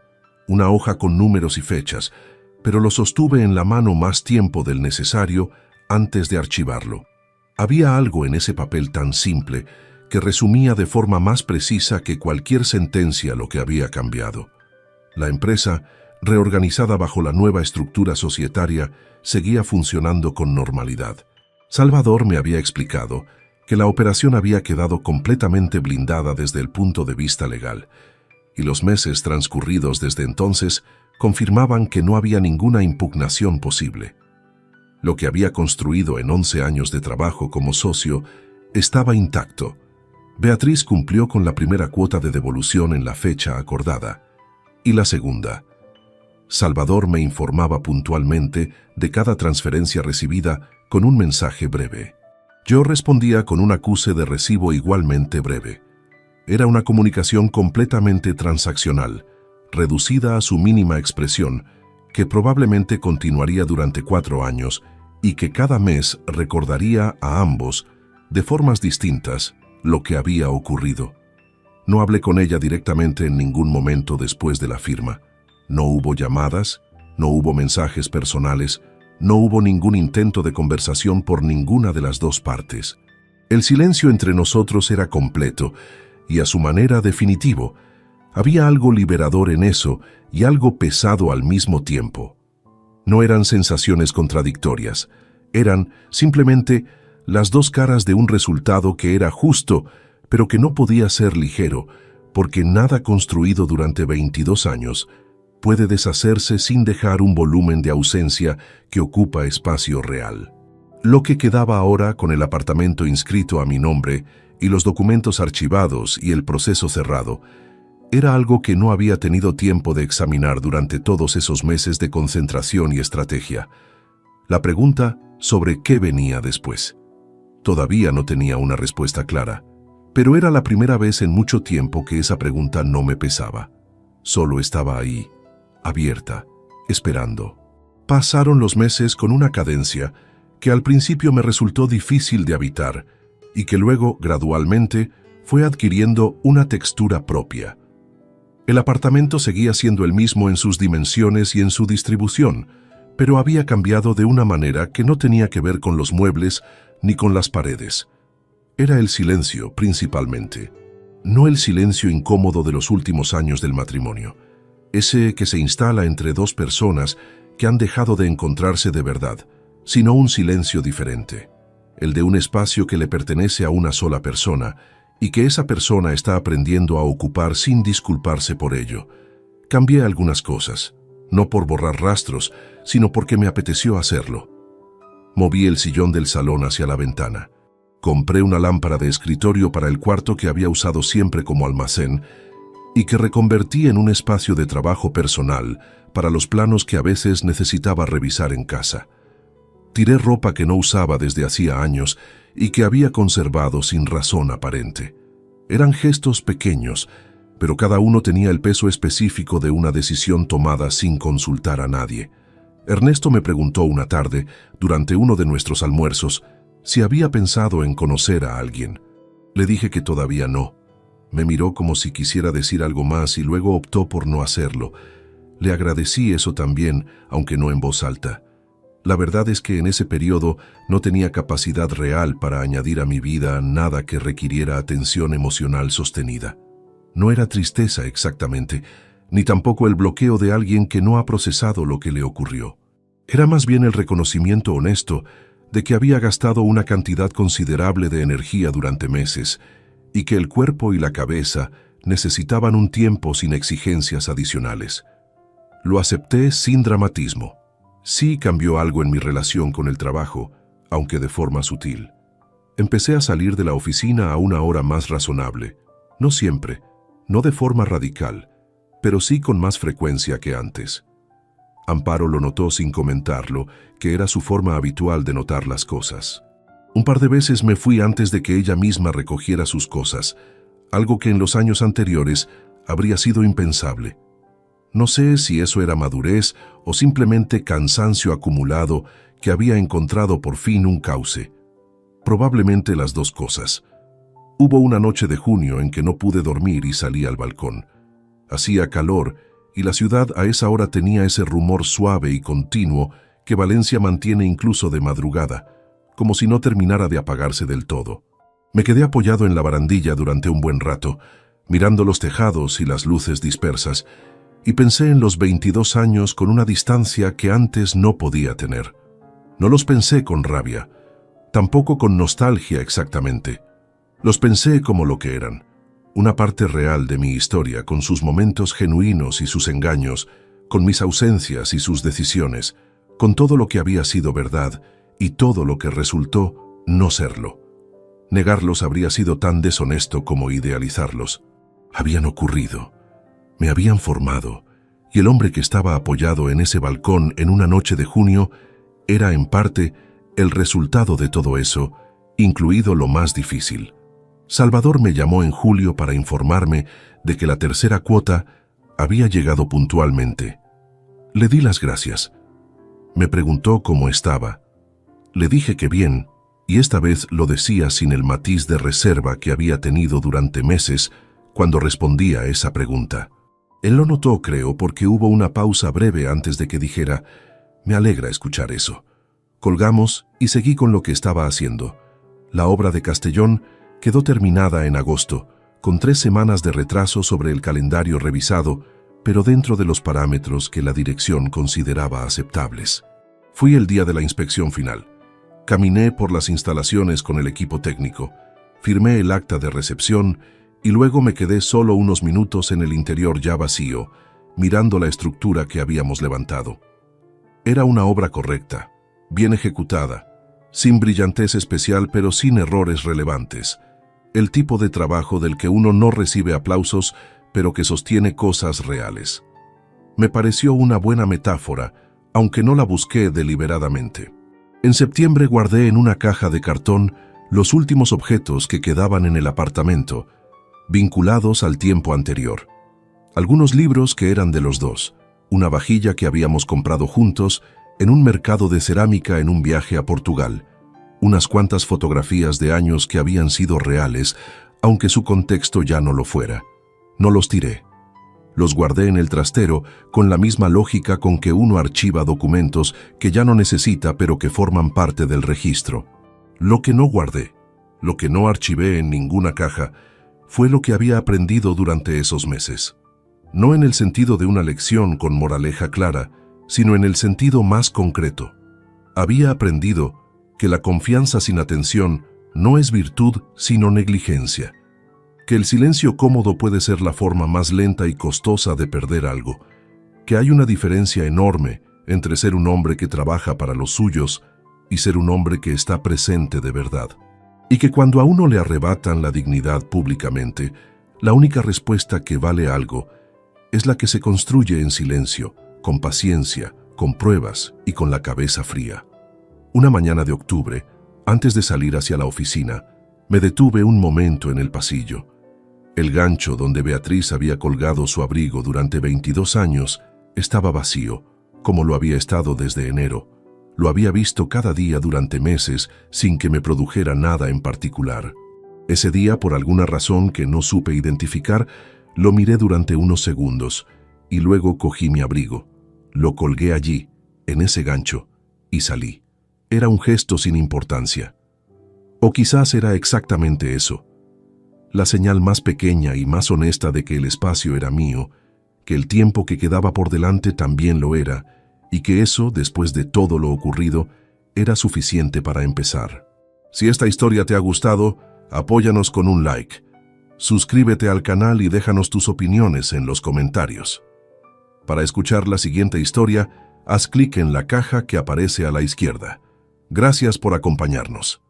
una hoja con números y fechas, pero lo sostuve en la mano más tiempo del necesario antes de archivarlo. Había algo en ese papel tan simple que resumía de forma más precisa que cualquier sentencia lo que había cambiado. La empresa, reorganizada bajo la nueva estructura societaria, seguía funcionando con normalidad. Salvador me había explicado que la operación había quedado completamente blindada desde el punto de vista legal, y los meses transcurridos desde entonces confirmaban que no había ninguna impugnación posible. Lo que había construido en 11 años de trabajo como socio estaba intacto. Beatriz cumplió con la primera cuota de devolución en la fecha acordada, y la segunda. Salvador me informaba puntualmente de cada transferencia recibida con un mensaje breve. Yo respondía con un acuse de recibo igualmente breve. Era una comunicación completamente transaccional, reducida a su mínima expresión, que probablemente continuaría durante 4 años y que cada mes recordaría a ambos, de formas distintas, lo que había ocurrido. No hablé con ella directamente en ningún momento después de la firma. No hubo llamadas, no hubo mensajes personales, no hubo ningún intento de conversación por ninguna de las dos partes. El silencio entre nosotros era completo y a su manera definitivo. Había algo liberador en eso y algo pesado al mismo tiempo. No eran sensaciones contradictorias, eran simplemente las dos caras de un resultado que era justo, pero que no podía ser ligero, porque nada construido durante 22 años puede deshacerse sin dejar un volumen de ausencia que ocupa espacio real. Lo que quedaba ahora con el apartamento inscrito a mi nombre y los documentos archivados y el proceso cerrado, era algo que no había tenido tiempo de examinar durante todos esos meses de concentración y estrategia. La pregunta sobre qué venía después. Todavía no tenía una respuesta clara, pero era la primera vez en mucho tiempo que esa pregunta no me pesaba. Solo estaba ahí, abierta, esperando. Pasaron los meses con una cadencia que al principio me resultó difícil de habitar y que luego, gradualmente, fue adquiriendo una textura propia. El apartamento seguía siendo el mismo en sus dimensiones y en su distribución, pero había cambiado de una manera que no tenía que ver con los muebles ni con las paredes. Era el silencio, principalmente. No el silencio incómodo de los últimos años del matrimonio, ese que se instala entre dos personas que han dejado de encontrarse de verdad, sino un silencio diferente, el de un espacio que le pertenece a una sola persona y que esa persona está aprendiendo a ocupar sin disculparse por ello. Cambié algunas cosas, no por borrar rastros, sino porque me apeteció hacerlo. Moví el sillón del salón hacia la ventana. Compré una lámpara de escritorio para el cuarto que había usado siempre como almacén y que reconvertí en un espacio de trabajo personal para los planos que a veces necesitaba revisar en casa. Tiré ropa que no usaba desde hacía años y que había conservado sin razón aparente. Eran gestos pequeños, pero cada uno tenía el peso específico de una decisión tomada sin consultar a nadie. Ernesto me preguntó una tarde, durante uno de nuestros almuerzos, si había pensado en conocer a alguien. Le dije que todavía no. Me miró como si quisiera decir algo más y luego optó por no hacerlo. Le agradecí eso también, aunque no en voz alta. La verdad es que en ese periodo no tenía capacidad real para añadir a mi vida nada que requiriera atención emocional sostenida. No era tristeza exactamente, ni tampoco el bloqueo de alguien que no ha procesado lo que le ocurrió. Era más bien el reconocimiento honesto de que había gastado una cantidad considerable de energía durante meses y que el cuerpo y la cabeza necesitaban un tiempo sin exigencias adicionales. Lo acepté sin dramatismo. Sí cambió algo en mi relación con el trabajo, aunque de forma sutil. Empecé a salir de la oficina a una hora más razonable. No siempre, no de forma radical, pero sí con más frecuencia que antes. Amparo lo notó sin comentarlo, que era su forma habitual de notar las cosas. Un par de veces me fui antes de que ella misma recogiera sus cosas, algo que en los años anteriores habría sido impensable. No sé si eso era madurez o simplemente cansancio acumulado que había encontrado por fin un cauce. Probablemente las dos cosas. Hubo una noche de junio en que no pude dormir y salí al balcón. Hacía calor y la ciudad a esa hora tenía ese rumor suave y continuo que Valencia mantiene incluso de madrugada, como si no terminara de apagarse del todo. Me quedé apoyado en la barandilla durante un buen rato, mirando los tejados y las luces dispersas, y pensé en los 22 años con una distancia que antes no podía tener. No los pensé con rabia, tampoco con nostalgia exactamente. Los pensé como lo que eran, una parte real de mi historia, con sus momentos genuinos y sus engaños, con mis ausencias y sus decisiones, con todo lo que había sido verdad y todo lo que resultó no serlo. Negarlos habría sido tan deshonesto como idealizarlos. Habían ocurrido. Me habían formado, y el hombre que estaba apoyado en ese balcón en una noche de junio era, en parte, el resultado de todo eso, incluido lo más difícil. Salvador me llamó en julio para informarme de que la tercera cuota había llegado puntualmente. Le di las gracias. Me preguntó cómo estaba. Le dije que bien, y esta vez lo decía sin el matiz de reserva que había tenido durante meses cuando respondía a esa pregunta. Él lo notó, creo, porque hubo una pausa breve antes de que dijera: «Me alegra escuchar eso». Colgamos y seguí con lo que estaba haciendo. La obra de Castellón quedó terminada en agosto, con 3 semanas de retraso sobre el calendario revisado, pero dentro de los parámetros que la dirección consideraba aceptables. Fui el día de la inspección final. Caminé por las instalaciones con el equipo técnico, firmé el acta de recepción y luego me quedé solo unos minutos en el interior ya vacío, mirando la estructura que habíamos levantado. Era una obra correcta, bien ejecutada, sin brillantez especial pero sin errores relevantes. El tipo de trabajo del que uno no recibe aplausos, pero que sostiene cosas reales. Me pareció una buena metáfora, aunque no la busqué deliberadamente. En septiembre guardé en una caja de cartón los últimos objetos que quedaban en el apartamento, vinculados al tiempo anterior. Algunos libros que eran de los dos, una vajilla que habíamos comprado juntos en un mercado de cerámica en un viaje a Portugal, unas cuantas fotografías de años que habían sido reales, aunque su contexto ya no lo fuera. No los tiré. Los guardé en el trastero con la misma lógica con que uno archiva documentos que ya no necesita pero que forman parte del registro. Lo que no guardé, lo que no archivé en ninguna caja, fue lo que había aprendido durante esos meses. No en el sentido de una lección con moraleja clara, sino en el sentido más concreto. Había aprendido que la confianza sin atención no es virtud sino negligencia, que el silencio cómodo puede ser la forma más lenta y costosa de perder algo, que hay una diferencia enorme entre ser un hombre que trabaja para los suyos y ser un hombre que está presente de verdad, y que cuando a uno le arrebatan la dignidad públicamente, la única respuesta que vale algo es la que se construye en silencio, con paciencia, con pruebas y con la cabeza fría. Una mañana de octubre, antes de salir hacia la oficina, me detuve un momento en el pasillo. El gancho donde Beatriz había colgado su abrigo durante 22 años estaba vacío, como lo había estado desde enero. Lo había visto cada día durante meses sin que me produjera nada en particular. Ese día, por alguna razón que no supe identificar, lo miré durante unos segundos y luego cogí mi abrigo. Lo colgué allí, en ese gancho, y salí. Era un gesto sin importancia. O quizás era exactamente eso. La señal más pequeña y más honesta de que el espacio era mío, que el tiempo que quedaba por delante también lo era, y que eso, después de todo lo ocurrido, era suficiente para empezar. Si esta historia te ha gustado, apóyanos con un like. Suscríbete al canal y déjanos tus opiniones en los comentarios. Para escuchar la siguiente historia, haz clic en la caja que aparece a la izquierda. Gracias por acompañarnos.